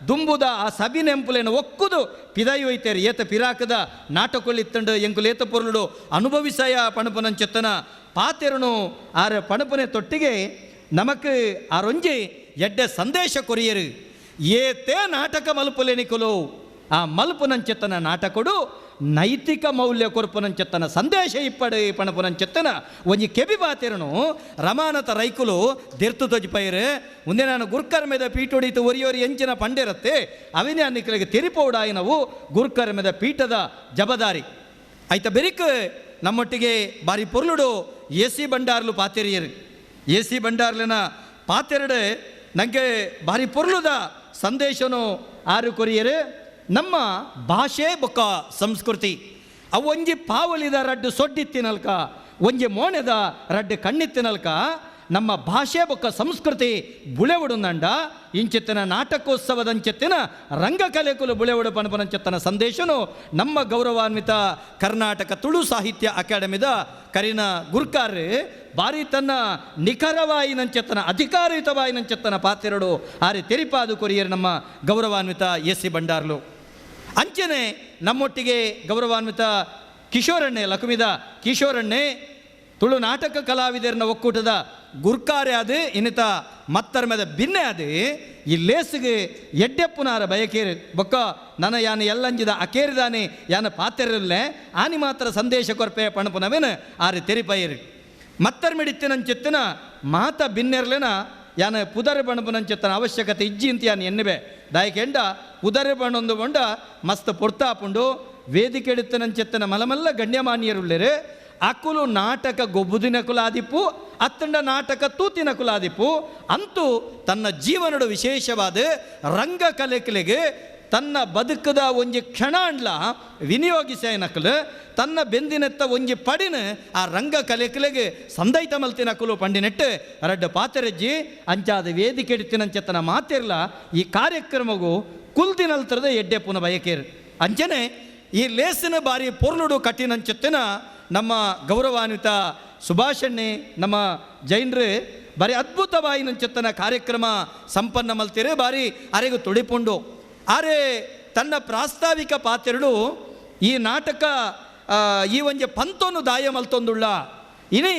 ದುಂಬುದ ಆ ಸಬಿನೆಂಪುಲೇನ ಒಕ್ಕುದು ಪಿದಾಯೋಯ್ತೇರು ಏತ ಪಿರಾಕದ ನಾಟಕೊಳಿತ್ತಂಡು ಎಂಕುಲು ಏತ ಪೊರ್ಲುಡು ಅನುಭವಿಸಯ ಪಣಪನಂಚೆತ್ತನ ಪಾತೆರನು ಆರ ಪಣಪನೆ ತೊಟ್ಟಿಗೆ ನಮಕ್ ಆರೊಂಜಿ ಎಡ್ಡೆ ಸಂದೇಶ ಕೊರಿಯರು ಏತೇ ನಾಟಕ ಮಲ್ಪುಲೆನಿಕುಲು ಆ ಮಲ್ಪುನಂಚೆತ್ತನ ನಾಟಕೊಡು ನೈತಿಕ ಮೌಲ್ಯ ಕೊರ್ಪುನಂಚೆತ್ತನ ಸಂದೇಶ ಇಪ್ಪಡೆ ಪಣಪುನಂಚೆತ್ತನ ಒಂಜಿ ಕೆಬಿ ಬಾತಿರನು ರಮಾನತ ರೈಕುಲು ದೆರ್ತು ತೊಜಿಪೈರು ಮುಂದೆ ನಾನು ಗುರ್ಕರ್ಮೆದ ಪೀಠೊಡಿತು ಒರಿಯೋರಿ ಎಂಚಿನ ಪಂಡಿರತ್ತೆ ಅವಿನೇ ಅನ್ನಿಕಲಿಗೆ ತೆರಿಪೋಡಾಯಿನವು ಗುರ್ಕರ್ಮೆದ ಪೀಠದ ಜಬದಾರಿ ಆಯ್ತ ಬೆರಿಕ್ ನಮ್ಮೊಟ್ಟಿಗೆ ಬಾರಿ ಪೊರ್ಲುಡು ಎಸಿ ಬಂಡಾರ್ಲು ಪಾತೆರಿಯರು ಎಸಿ ಬಂಡಾರ್ಲಿನ ಪಾತೆರಡೆ ನನಗೆ ಬಾರಿ ಪೊರ್ಲುದ ಸಂದೇಶನು ಆರು ಕೊರಿಯರು ನಮ್ಮ ಭಾಷೆ ಬೊಕ್ಕ ಸಂಸ್ಕೃತಿ ಅವು ಒಂಜಿ ಪಾವಲಿದ ರಡ್ಡು ಸೊಡ್ಡಿತ್ತಿನಲ್ಕ ಒಂಜಿ ಮೋಣೆದ ರಡ್ಡು ಕಣ್ಣಿತ್ತಿನಲ್ಕ ನಮ್ಮ ಭಾಷೆ ಬೊಕ್ಕ ಸಂಸ್ಕೃತಿ ಬುಳೆವುಡುಂದಂಡ ಇಂಚಿತ್ತಿನ ನಾಟಕೋತ್ಸವದಂಚೆತ್ತಿನ ರಂಗಕಲೆಕುಲು ಬುಳೆವುಡು ಪಣಪನಂಚೆತ್ತನ ಸಂದೇಶನು ನಮ್ಮ ಗೌರವಾನ್ವಿತ ಕರ್ನಾಟಕ ತುಳು ಸಾಹಿತ್ಯ ಅಕಾಡೆಮಿದ ಕರಿನ ಗುರ್ಕಾರ್ ಬಾರಿ ತನ್ನ ನಿಖರವಾಯಿನಂಚೆತ್ತನ ಅಧಿಕಾರಯುತವಾಯಿನಂಚೆತ್ತನ ಪಾತೆರಡು ಆರಿ ತೆರಿಪಾದು ಕೊರಿಯರು ನಮ್ಮ ಗೌರವಾನ್ವಿತ ಎಸಿ ಬಂಡಾರ್ಲು ಅಂಚನೆ ನಮ್ಮೊಟ್ಟಿಗೆ ಗೌರವಾನ್ವಿತ ಕಿಶೋರಣ್ಣೆ ಲಕುಮಿದ ಕಿಶೋರಣ್ಣೆ ತುಳು ನಾಟಕ ಕಲಾವಿದರನ್ನ ಒಕ್ಕೂಟದ ಗುರ್ಕಾರೆ ಅದು ಇನ್ನಿತ ಮತ್ತರ್ಮೆದ ಭಿನ್ನೆ ಅದು ಈ ಲೇಸಿಗೆ ಎಡ್ಡೆಪ್ಪುನಾರ ಬಯಕೇರಿ ಬೊಕ್ಕ ನನ್ನ ಯಾನು ಎಲ್ಲಂಜಿದ ಅಕೇರಿದಾನೆ ಯಾನ ಪಾತೆರಲ್ಲೇ ಆನಿ ಮಾತ್ರ ಸಂದೇಶ ಕೊರ್ಪೆ ಪಣಪುನವೇನು ಆರಿ ತೆರಿಪೈರಿ ಮತ್ತರ್ಮಿಡಿತ್ತಿನಂಚೆತ್ತಿನ ಮಾತ ಭಿನ್ನೆರ್ಲೆನ ಯಾನ ಪುದರ್ ಬಣಪುನಂಚೆತ್ತನ ಅವಶ್ಯಕತೆ ಇಜ್ಜಿ ಅಂತ ಯಾನು ಎನ್ನಿಬೆ ದಾಯಕೆಂಡ ಪುದರ್ ಬಣ್ಣೊಂದು ಬಂಡ ಮಸ್ತ್ ಪೊರ್ತಾಪುಂಡು ವೇದಿಕೆ ಎಡಿತ್ತನಂಚೆತ್ತನ ಮಲಮಲ್ಲ ಗಣ್ಯಮಾನ್ಯರುಳ್ಳೇರು ಅಕುಲು ನಾಟಕ ಗೊಬ್ಬುದಿನ ಕುಲಾದಿಪ್ಪು ಅತ್ತಂಡ ನಾಟಕ ತೂತಿನ ಕುಲಾದಿಪ್ಪು ಅಂತೂ ತನ್ನ ಜೀವನದ ವಿಶೇಷವಾದ ರಂಗಕಲೆಗೆ ತನ್ನ ಬದುಕದ ಒಂಜಿ ಕ್ಷಣಾಂಡ್ಲ ವಿನಿಯೋಗಿಸೇನಕಲು ತನ್ನ ಬೆಂದಿನೆತ್ತ ಒಂಜಿ ಪಡಿನ ಆ ರಂಗ ಕಲೆಗೆ ಸಂದೈತ ಮಲ್ತಿನಕಲು ಪಂಡಿನೆಟ್ಟು ರಡ್ಡು ಪಾತೆರಜ್ಜಿ ಅಂಚಾದ ವೇದಿಕೆ ಎಡಿತಿನಂಚೆತ್ತನ ಮಾತಿರ್ಲ ಈ ಕಾರ್ಯಕ್ರಮಗೂ ಕುಲ್ದಿನಲ್ತರದ ಎಡ್ಡೆ ಪುನ ಬಯಕೇರು ಅಂಚನೆ ಈ ಲೇಸಿನ ಬಾರಿ ಪೊರ್ಲುಡು ಕಟ್ಟಿನಂಚೆತ್ತಿನ ನಮ್ಮ ಗೌರವಾನ್ವಿತ ಸುಭಾಷಣ್ಣೆ ನಮ್ಮ ಜೈನರು ಬಾರಿ ಅದ್ಭುತವಾಯಿನಂಚೆತ್ತನ ಕಾರ್ಯಕ್ರಮ ಸಂಪನ್ನ ಮಲ್ತಿರೆ ಬಾರಿ ಅರೆಗೂ ತುಡಿಪುಂಡು ಆರೆ ತನ್ನ ಪ್ರಾಸ್ತಾವಿಕ ಪಾತೆರಡು ಈ ನಾಟಕ ಈ ಒಂಜೆ ಪಂತೋನು ದಾಯ ಮಲ್ತೊಂದುಳ್ಳ ಇನಿ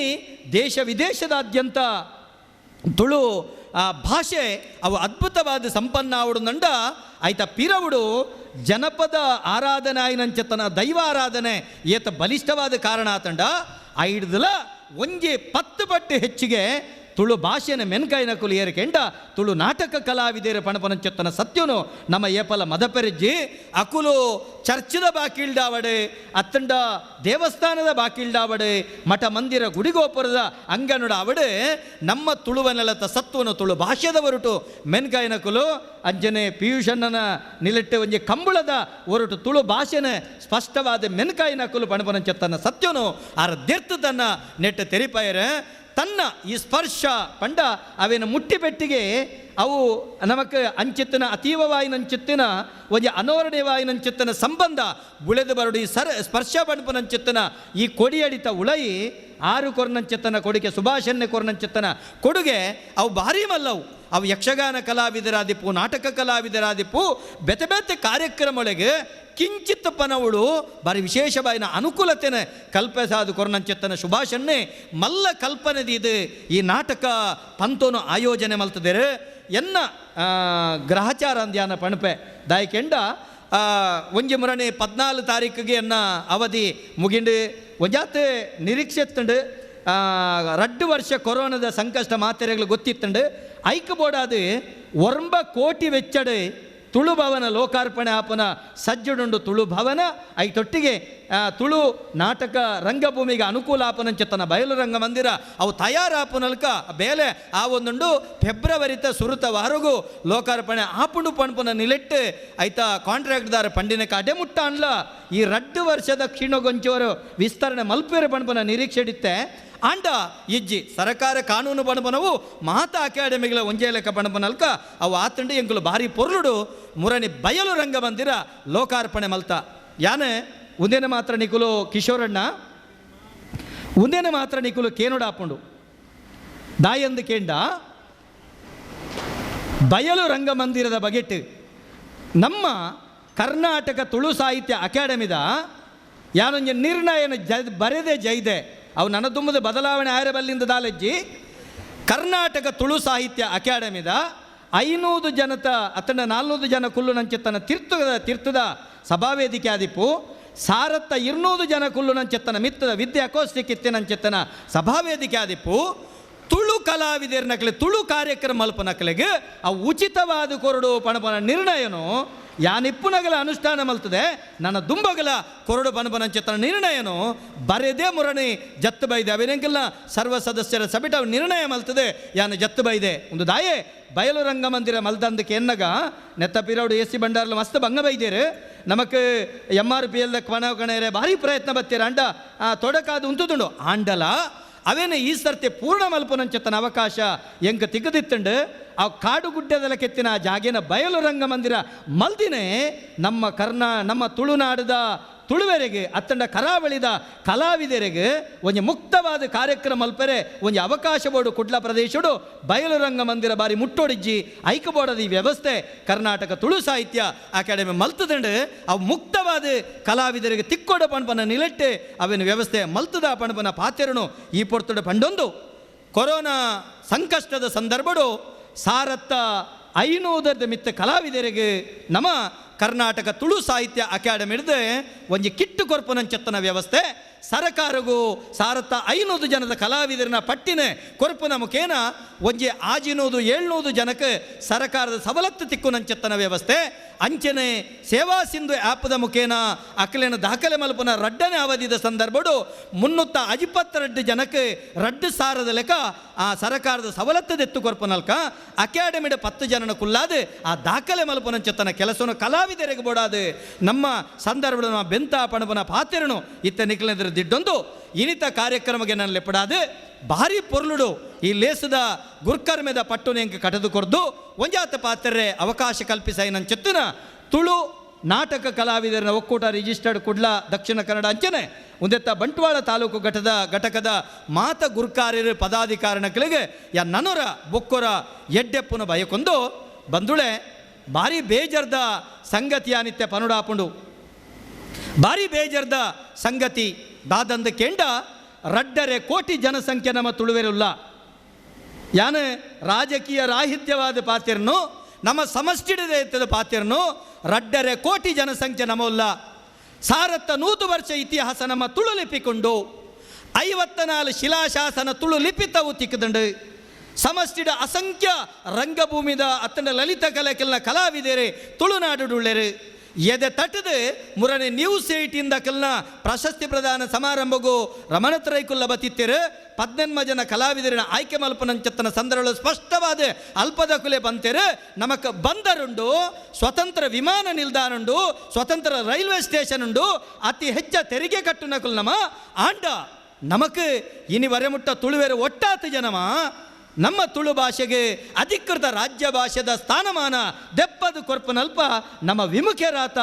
ದೇಶ ವಿದೇಶದಾದ್ಯಂತ ತುಳು ಭಾಷೆ ಅವು ಅದ್ಭುತವಾದ ಸಂಪನ್ನ ಆವಡುಂದಂಡ ಆಯ್ತ ಪಿರವುಡು ಜನಪದ ಆರಾಧನೆ ಆಯ್ನಂಚತನ ದೈವ ಆರಾಧನೆ ಏತ ಬಲಿಷ್ಠವಾದ ಕಾರಣ ಆತಂಡ ಐಡ್ದಲ ಒಂಜಿ 10 ಪಟ್ಟು ಹೆಚ್ಚಿಗೆ ತುಳು ಭಾಷೆನ ಮೆನ್ಕಾಯಿನ ಕುಲು ಏರಿಕೆಂಡ ತುಳು ನಾಟಕ ಕಲಾವಿದೇರ ಪಣಪನಂಚತ್ತನ ಸತ್ಯನು ನಮ್ಮ ಏಪಲ ಮದಪೆರಜ್ಜಿ ಅಕುಲು ಚರ್ಚದ ಬಾಕಿಲ್ಡಾವಡೆ ಅತ್ತಂಡ ದೇವಸ್ಥಾನದ ಬಾಕಿಲ್ಡಾವಡೆ ಮಠ ಮಂದಿರ ಗುಡಿಗೋಪುರದ ಅಂಗನುಡ ಅವಡೆ ನಮ್ಮ ತುಳುವನೆಲತ ಸತ್ವನು ತುಳು ಭಾಷೆದ ಹೊರಟು ಮೆನ್ಕಾಯಿನ ಕುಲು ಅಂಜನೆ ಪಿಯೂಷಣ್ಣನ ನಿಲಿಟ್ಟು ಒಂಜಿ ಕಂಬಳದ ಹೊರಟು ತುಳು ಭಾಷೆನ ಸ್ಪಷ್ಟವಾದ ಮೆನ್ಕಾಯಿನ ಕುಲು ಪಣಪನಂಚತ್ತನ ಸತ್ಯನು ಆರ ದೆರ್ತು ತನ್ನ ನೆಟ್ಟು ತೆರಿಪಾಯರ ತನ್ನ ಈ ಸ್ಪರ್ಶ ಪಂಡ ಅವೇನು ಮುಟ್ಟಿಬೆಟ್ಟಿಗೆ ಅವು ನಮಕ್ ಅಂಚಿತ್ತಿನ ಅತೀವವಾಯಿನಂಚಿತ್ತಿನ ಒಂದು ಅನೋರಣೀಯವಾಯಿನಂಚಿತ್ತಿನ ಸಂಬಂಧ ಬುಳೆದು ಬರಡು ಈ ಸ್ಪರ್ಶ ಬಣ್ಪನಂಚಿತ್ತಿನ ಈ ಕೊಡಿಯಡಿತ ಉಳಯಿ ಆರು ಕೊರ್ನಂಚಿತ್ತನ ಕೊಡುಗೆ ಸುಭಾಷನ್ಯ ಕೊರ್ನಂಚಿತ್ತನ ಕೊಡುಗೆ ಅವು ಭಾರಿ ಮಲ್ಲವು ಅವು ಯಕ್ಷಗಾನ ಕಲಾವಿದರಾದಿಪ್ಪು ನಾಟಕ ಕಲಾವಿದರಾದಿಪ್ಪು ಬೆತೆ ಬೆತೆ ಕಾರ್ಯಕ್ರಮೊಳಗೆ ಕಿಂಚಿತ್ ಪನವಳು ಬಾರಿ ವಿಶೇಷವಾಯಿನ ಅನುಕೂಲತೆನ ಕಲ್ಪಿಸಾದು ಕೊರನಂಚೆತ್ತನ ಶುಭಾಷನ್ನೇ ಮಲ್ಲ ಕಲ್ಪನೆದಿದು ಈ ನಾಟಕ ಪಂತೋನು ಆಯೋಜನೆ ಮಲ್ತದೇರು ಎನ್ನ ಗ್ರಹಚಾರ ಅಂದ್ಯಾನ ಪಣಪೆ ದಾಯಕೆಂಡ ಒಂಜಿ ಮುರಣೆ 14 ತಾರೀಕಿಗೆ ಎನ್ನ ಅವಧಿ ಮುಗಿಂಡು ಒಂಜಾತ್ ನಿರೀಕ್ಷೆ ಎತ್ತಂಡು 2 ವರ್ಷ ಕೊರೋನಾದ ಸಂಕಷ್ಟ ಮಾತ್ರೆಗಳು ಗೊತ್ತಿತ್ತಂಡು ಐಕ್ ಬೋಡಾದು 9 ಕೋಟಿ ವೆಚ್ಚಡು ತುಳು ಭವನ ಲೋಕಾರ್ಪಣೆ ಆಪನ ಸಜ್ಜುಡುಂಡು ತುಳು ಭವನ ಐತೊಟ್ಟಿಗೆ ತುಳು ನಾಟಕ ರಂಗಭೂಮಿಗೆ ಅನುಕೂಲ ಆಪನಂಚತನ ಬಯಲು ರಂಗ ಮಂದಿರ ಅವು ತಯಾರಾಪನಲ್ಕ ಬೇಲೆ ಆ ಒಂದುಂಡು ಫೆಬ್ರವರಿತ ಸುರುತವರೆಗೂ ಲೋಕಾರ್ಪಣೆ ಆಪುಂಡು ಪಣಪನ ನಿಲೆಟ್ಟು ಐತ ಕಾಂಟ್ರಾಕ್ಟ್ದಾರ ಪಂಡಿನ ಕಡೆ ಮುಟ್ಟ ಅನ್ಲ ಈ 2 ವರ್ಷದ ಕ್ಷೀಣಗೊಂಚವರು ವಿಸ್ತರಣೆ ಮಲ್ಪೇರು ಪಣಪನ ನಿರೀಕ್ಷೆ ಇಡುತ್ತೆ ಆಂಡ ಇಜ್ಜಿ ಸರ್ಕಾರ ಕಾನೂನು ಪಣಪನವು ಮಹತಾ ಅಕಾಡೆಮಿಗಳ ಒಂಜೇ ಲೆಕ್ಕ ಪಣಪನಲ್ಕ ಅವು ಆತಂಡು ಎಂಕುಲು ಭಾರಿ ಪೊರ್ಲುಡು ಮುರಣಿ ಬಯಲು ರಂಗ ಮಂದಿರ ಲೋಕಾರ್ಪಣೆ ಮಲ್ತ ಯಾನೆ ಉಂದೇನ ಮಾತ್ರ ನಿಕುಲು ಕಿಶೋರಣ್ಣ ಉಂದೇನ ಮಾತ್ರ ನಿಕುಲು ಕೇನುಡ ಆಪುಂಡು ದಾಯಂದು ಕೇಂಡ ಬಯಲು ರಂಗ ಮಂದಿರದ ಬಗೆಟ್ ನಮ್ಮ ಕರ್ನಾಟಕ ತುಳು ಸಾಹಿತ್ಯ ಅಕಾಡೆಮಿದ ಯಾನೊಂದು ನಿರ್ಣಯನ ಬರೆದೇ ಜೈದೆ ಅವು ನನ್ನ ತುಂಬದ ಬದಲಾವಣೆ ಆಯರಬಲ್ಲಿಂದ ದಾಲೆಜ್ಜಿ ಕರ್ನಾಟಕ ತುಳು ಸಾಹಿತ್ಯ ಅಕಾಡೆಮಿದ 500 ಜನತ ಅತನ 400 ಜನ ಕುಲ್ಲು ನಂಚೆತ್ತನ ತೀರ್ಥದ ಸಭಾವೇದಿಕೆ ಆದಿಪ್ಪು ಸಾರತ್ತ 200 ಜನ ಕುಲ್ಲು ನಂಚೆತ್ತನ ಮಿತ್ತದ ವಿದ್ಯಾಕೋಷ್ಠಿಕ್ ಇತ್ತಿನಂಚೆತ್ತನ ಸಭಾವೇದಿಕೆ ಆದಿಪ್ಪು ತುಳು ಕಲಾವಿದರ್ನಕ್ಲೆ ತುಳು ಕಾರ್ಯಕ್ರಮ ಮಲ್ಪನಕ್ಲೆಗೆ ಅವು ಉಚಿತವಾದ ಕೊರಡು ಪಣಪನ ನಿರ್ಣಯನು ಯಾನಿಪ್ಪುನಗಲ ಅನುಷ್ಠಾನ ಮಲ್ತದೆ ನನ್ನ ದುಂಬಗಲ ಕೊರಡು ಪಣಪನಂಚೆತ್ತನ ನಿರ್ಣಯನು ಬರೆದೇ ಮುರಣಿ ಜತ್ತು ಬೈದೆ ಅವಿನೆಂಕಲ್ನ ಸರ್ವ ಸದಸ್ಯರ ಸಬಿಟ ನಿರ್ಣಯ ಮಲ್ತದೆ ಯಾನು ಜತ್ತು ಬೈದೆ ಒಂದು ದಾಯೆ ಬಯಲು ರಂಗ ಮಂದಿರ ಮಲ್ದಂದಕ್ಕೆ ಎನ್ನಗ ನೆತ್ತ ಪಿರೋಡು AC ಬಂಡಾರ್ಲು ಮಸ್ತ್ ಭಂಗ ಬೈದೇರು ನಮಕ್ MRPL ಕಣೇರೆ ಭಾರಿ ಪ್ರಯತ್ನ ಬತ್ತೀರ ಅಂಡ ತೊಡಕಾದ ಉಂಟುದುಂಡು ಆಂಡಲ ಅವೇನು ಈ ಸರ್ತಿ ಪೂರ್ಣ ಮಲ್ಪನಂಚತನ ಅವಕಾಶ ಎಂಕ ತಿಗದಿತ್ತಂಡು ಆ ಕಾಡುಗುಡ್ಡದಲ್ಲ ಕೆತ್ತಿನ ಜಾಗೇನ ಬಯಲು ರಂಗ ಮಂದಿರ ಮಲ್ದಿನೇ ನಮ್ಮ ತುಳುನಾಡದ ತುಳುವೆರೆಗೆ ಅತ್ತಂಡ ಕರಾವಳಿದ ಕಲಾವಿದರಿಗೆ ಒಂದು ಮುಕ್ತವಾದ ಕಾರ್ಯಕ್ರಮ ಮಲ್ಪರೆ ಒಂದು ಅವಕಾಶ ಬೋಡು ಕುಡ್ಲ ಪ್ರದೇಶಡು ಬಯಲು ರಂಗ ಮಂದಿರ ಬಾರಿ ಮುಟ್ಟೋಡಿಜ್ಜಿ ಐಕಬೋಡದ ಈ ವ್ಯವಸ್ಥೆ ಕರ್ನಾಟಕ ತುಳು ಸಾಹಿತ್ಯ ಅಕಾಡೆಮಿ ಮಲ್ತದಂಡು ಅವು ಮುಕ್ತವಾದ ಕಲಾವಿದರಿಗೆ ತಿಕ್ಕೋಡ ಪಣಪನ ನಿಲೆಟ್ಟೆ ಅವೇನು ವ್ಯವಸ್ಥೆ ಮಲ್ತದ ಪಣಪನ ಪಾತೆರನು ಈ ಪೊರ್ತುಡ ಪಂಡೊಂದು ಕೊರೋನಾ ಸಂಕಷ್ಟದ ಸಂದರ್ಭಡು ಸಾರತ್ತ 500 ಮಿತ್ತ ಕಲಾವಿದರಿಗೆ ನಮ್ಮ ಕರ್ನಾಟಕ ತುಳು ಸಾಹಿತ್ಯ ಅಕಾಡೆಮಿ ಹಿಡಿದು ಒಂದು ಕಿಟ್ಟು ಕೊರ್ಪುನಂಚತ್ತನ ವ್ಯವಸ್ಥೆ ಸರಕಾರಗೂ ಸಾರತ್ತ 500 ಜನದ ಕಲಾವಿದರನ್ನ ಪಟ್ಟಿನ ಕೊರ್ಪುನ ಮುಖೇನ ಒಂಜಿ 700 ಜನಕ್ಕೆ ಸರಕಾರದ ಸವಲತ್ತು ತಿಕ್ಕುನಂಚತ್ತನ ವ್ಯವಸ್ಥೆ ಅಂಚನೆ ಸೇವಾ ಸಿಂಧು ಆ್ಯಪ್ದ ಮುಖೇನ ಅಕಲಿನ ದಾಖಲೆ ಮಲ್ಪನ ರಡ್ಡನೇ ಅವಧಿದ ಸಂದರ್ಭಡು 352 ಜನಕ್ಕೆ ರಡ್ಡು ಸಾರದ ಲೆಕ್ಕ ಆ ಸರಕಾರದ ಸವಲತ್ತು ದೆತ್ತು ಕೊರ್ಪನಲ್ಕ ಅಕಾಡೆಮಿಡ 10 ಜನನ ಕುಲ್ಲಾದು ಆ ದಾಖಲೆ ಮಲ್ಪನಂಚತ್ತನ ಕೆಲಸವನ್ನು ಕಲಾವಿದರಿಗೆ ಬೋಡಾದು ನಮ್ಮ ಸಂದರ್ಭದ ಬೆಂತ ಪಣಪನ ಪಾತೆರನು ಇತ್ತ ನಿಖಿಲೆದ್ರ ದಿಡ್ಡೊಂದು ಇನಿತ ಕಾರ್ಯಕ್ರಮಕ್ಕೆ ನಾನು ಲೆಪ್ಪಡಾದು ಭಾರಿ ಪೊರ್ಲುಡು ಈ ಲೇಸದ ಗುರ್ಕರ್ಮೆದ ಪಟ್ಟುನ ಎಂಕ ಕಟದು ಕೊರ್ದು ಒಂಜಾತ ಪಾತ್ರೆ ಅವಕಾಶ ಕಲ್ಪಿಸಾಯಿ ನನ್ನ ಚೆತ್ತುನ ತುಳು ನಾಟಕ ಕಲಾವಿದರ ಒಕ್ಕೂಟ ರಿಜಿಸ್ಟರ್ಡ್ ಕುಡ್ಲ ದಕ್ಷಿಣ ಕನ್ನಡ ಅಂಚನೆ ಒಂದೆತ್ತ ಬಂಟ್ವಾಳ ತಾಲೂಕು ಘಟಕದ ಮಾತ ಗುರ್ಕಾರ್ಯರು ಪದಾಧಿಕಾರಣಗಳಿಗೆ ಯಾ ನನೊರ ಬೊಕ್ಕೊರ ಎಡ್ಡೆಪ್ಪುನ ಬಯಕೊಂದು ಬಂದುಳೆ ಭಾರಿ ಬೇಜರ್ದ ಸಂಗತಿ ಅನಿತ್ಯ ಪನುಡಾಪುಂಡು ಭಾರಿ ಬೇಜರ್ದ ಸಂಗತಿ ದಾದಂದ ಕೆಂಡ ರಡ್ಡರೆ ಕೋಟಿ ಜನಸಂಖ್ಯೆ ನಮ್ಮ ತುಳುವೆರುಲ್ಲ ಯಾನು ರಾಜಕೀಯ ರಾಹಿತ್ಯವಾದ ಪಾತ್ರನು ನಮ್ಮ ಸಮಷ್ಟಿಡಿದ ಎತ್ತದ ಪಾತ್ರನು ರಡ್ಡರೆ ಕೋಟಿ ಜನಸಂಖ್ಯೆ ನಮ್ಮಲ್ಲ ಸಾರತ್ತ 100 ವರ್ಷ ಇತಿಹಾಸ ನಮ್ಮ ತುಳು ಲಿಪಿಕೊಂಡು 54 ಶಿಲಾಶಾಸನ ತುಳು ಲಿಪಿತವು ತಿಕ್ಕದಂಡು ಸಮಷ್ಟಿಡ ಅಸಂಖ್ಯ ರಂಗಭೂಮಿದ ಅತ್ತಂಡ ಲಲಿತ ಕಲೆಕೆಲ್ಲ ಕಲಾವಿದರೆ ತುಳುನಾಡುಳ್ಳರು ಎದೆ ತಟ್ಟದು ಮುರನೆ ನ್ಯೂಸ್ 8 ಕೆಲ್ನ ಪ್ರಶಸ್ತಿ ಪ್ರದಾನ ಸಮಾರಂಭಗೂ ರಮಣತ್ರೈಕುಲ್ಲ ಬತ್ತಿತ್ತೇರು 18 ಜನ ಕಲಾವಿದರಿನ ಆಯ್ಕೆ ಮಲ್ಪನಂಚತ್ತನ ಸಂದರ್ಭ ಸ್ಪಷ್ಟವಾದ ಅಲ್ಪದ ಕುಲೆ ಬಂತೇರು ನಮಕ್ ಬಂದರುಂಡು ಸ್ವತಂತ್ರ ವಿಮಾನ ನಿಲ್ದಾಣ ಉಂಡು ಸ್ವತಂತ್ರ ರೈಲ್ವೆ ಸ್ಟೇಷನ್ ಉಂಡು ಅತಿ ಹೆಚ್ಚ ತೆರಿಗೆ ಕಟ್ಟುನಕುಲ್ ನಮ ಆಂಡ ನಮಕ್ ಇನಿ ವರೆಮುಟ್ಟ ತುಳುವೇರು ಒಟ್ಟಾತು ಜನಮ ನಮ್ಮ ತುಳು ಭಾಷೆಗೆ ಅಧಿಕೃತ ರಾಜ್ಯ ಭಾಷೆದ ಸ್ಥಾನಮಾನ ದೆಪ್ಪದು ಕೊರ್ಪನಲ್ಪ ನಮ್ಮ ವಿಮುಖರಾತ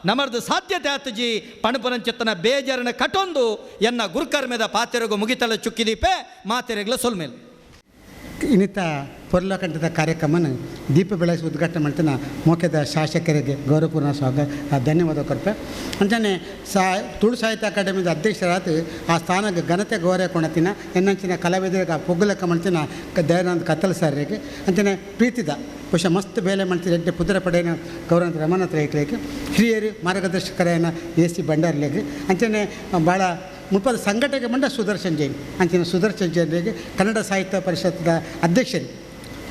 ನಮ್ಮದು ಸಾಧ್ಯತೆ ಆತಜಿ ಪಣಪನಂಚತ್ತನ ಬೇಜಾರನ ಕಟೊಂದು ಎನ್ನ ಗುರುಕರ್ಮೆದ ಪಾತೆರೆಗೂ ಮುಗಿತಲ ಚುಕ್ಕಿದೀಪೆ ಮಾತೆರೆಗ್ಲ ಸೊಲ್ಮೇಲೆ ಇನ್ನಿತ ಪೊರ್ಲಕಂಠದ ಕಾರ್ಯಕ್ರಮನ ದೀಪ ಬೆಳಗಿಸಿ ಉದ್ಘಾಟನೆ ಮಾಡ್ತಾನೆ ಮುಖ್ಯದ ಶಾಸಕರಿಗೆ ಗೌರವಪೂರ್ಣ ಧನ್ಯವಾದ ಕೊರ್ಪೆ ಅಂತಾನೆ ತುಳು ಸಾಹಿತ್ಯ ಅಕಾಡೆಮಿದ ಅಧ್ಯಕ್ಷರಾದ ಆ ಸ್ಥಾನಕ್ಕೆ ಘನತೆ ಗೌರವ ಕೊಣತಿನ ಎನ್ನಂಚಿನ ಕಲಾವಿದರಿಗೆ ಪೊಗ್ಗುಲಕ್ಕ ಮಾಡ್ತಿನ ದಯಾನಂದ ಕತ್ತಲ ಸರ್ರಿಗೆ ಅಂತಾನೆ ಪ್ರೀತಿದ ಬಹುಶಃ ಮಸ್ತ್ ಬೇಲೆ ಮಾಡ್ತೀರಿ ಎಡ್ಡೆ ಪುದ್ರ ಪಡೆಯ ಗೌರವ ರಮಣತ್ರ ಐಕ್ಲಿಕ್ಕೆ ಹಿರಿಯರು ಮಾರ್ಗದರ್ಶಕರೇನ AC ಭಂಡಾರ್ಲಿಗೆ ಅಂತಾನೆ ಭಾಳ ಮುಪ್ಪದ ಸಂಘಟನೆಗೆ ಮಂಡ ಸುದರ್ಶನ್ ಜೈನ್ ಅಂಚಿನ ಸುದರ್ಶನ್ ಜೈನ್ರಿಗೆ ಕನ್ನಡ ಸಾಹಿತ್ಯ ಪರಿಷತ್ದ ಅಧ್ಯಕ್ಷರು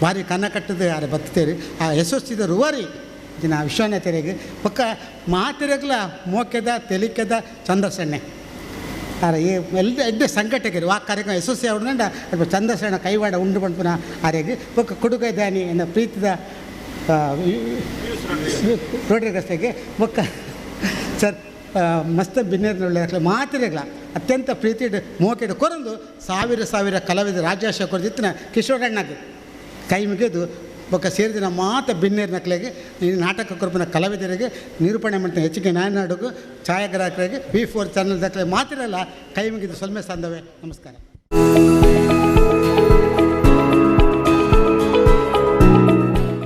ಭಾರಿ ಕನ್ನಕಟ್ಟದ ಯಾರು ಬರ್ತೇರಿ ಆ ಯಶಸ್ಸಿದ ರುವಾರಿ ದಿನ ವಿಶ್ವನಾಥರಿಗೆ ಪಕ್ಕ ಮಾತಿರಗ್ಲ ಮೋಕ್ಯದ ತೆಲಿಕೆದ ಚಂದಸಣ್ಣೆ ಅರೆ ಈ ಎಲ್ಲ ಎಡ್ಡೆ ಸಂಘಟಕರು ಆ ಕಾರ್ಯಕ್ರಮ ಯಶಸ್ವಿ ಅವ್ರನ್ನ ಅಲ್ಪ ಚಂದಸಣ್ಣ ಕೈವಾಡ ಉಂಡು ಬಂದ್ಪುನ ಆರೆಗೆ ಪಕ್ಕ ಕೊಡುಗೈ ದಾನಿ ಎನ್ನ ಪ್ರೀತಿದ ರೋಡ್ರಿ ರಸ್ತೆಗೆ ಪಕ್ಕ ಸರ್ ಮಸ್ತ್ ಬಿನ್ನೇರ್ನೊಳ್ಳೆ ಮಾತಿರಗ್ಲ ಅತ್ಯಂತ ಪ್ರೀತಿ ಮೋಕೆದ ಕೊರಂದು ಸಾವಿರ ಕಲಾವಿದ ರಾಜ್ಯಾಶ ಕೊರದಿತ್ತಿನ ಕಿಶೋರಣ್ಣಗೆ ಕೈ ಮುಗಿದು ಬೊಕ್ಕ ಸೇರಿದಿನ ಮಾತ ಬಿನ್ನೇರ್ ನಕ್ಲೆಗೆ ಈ ನಾಟಕ ಕೊರಪಿನ ಕಲಾವಿದರಿಗೆ ನಿರೂಪಣೆ ಮಾಡ್ತೀನಿ ಹೆಚ್ಚಿಗೆ ನಾಯನಾಡುಗು ಛಾಯಾಗ್ರಾಹಕರಿಗೆ V4 ಚಾನಲ್ ದಕ್ಕಲೆ ಮಾತಿರಲ್ಲ ಕೈ ಮುಗಿದು ಸೊಲ್ಮೆ ಸಂದವೆ ನಮಸ್ಕಾರ.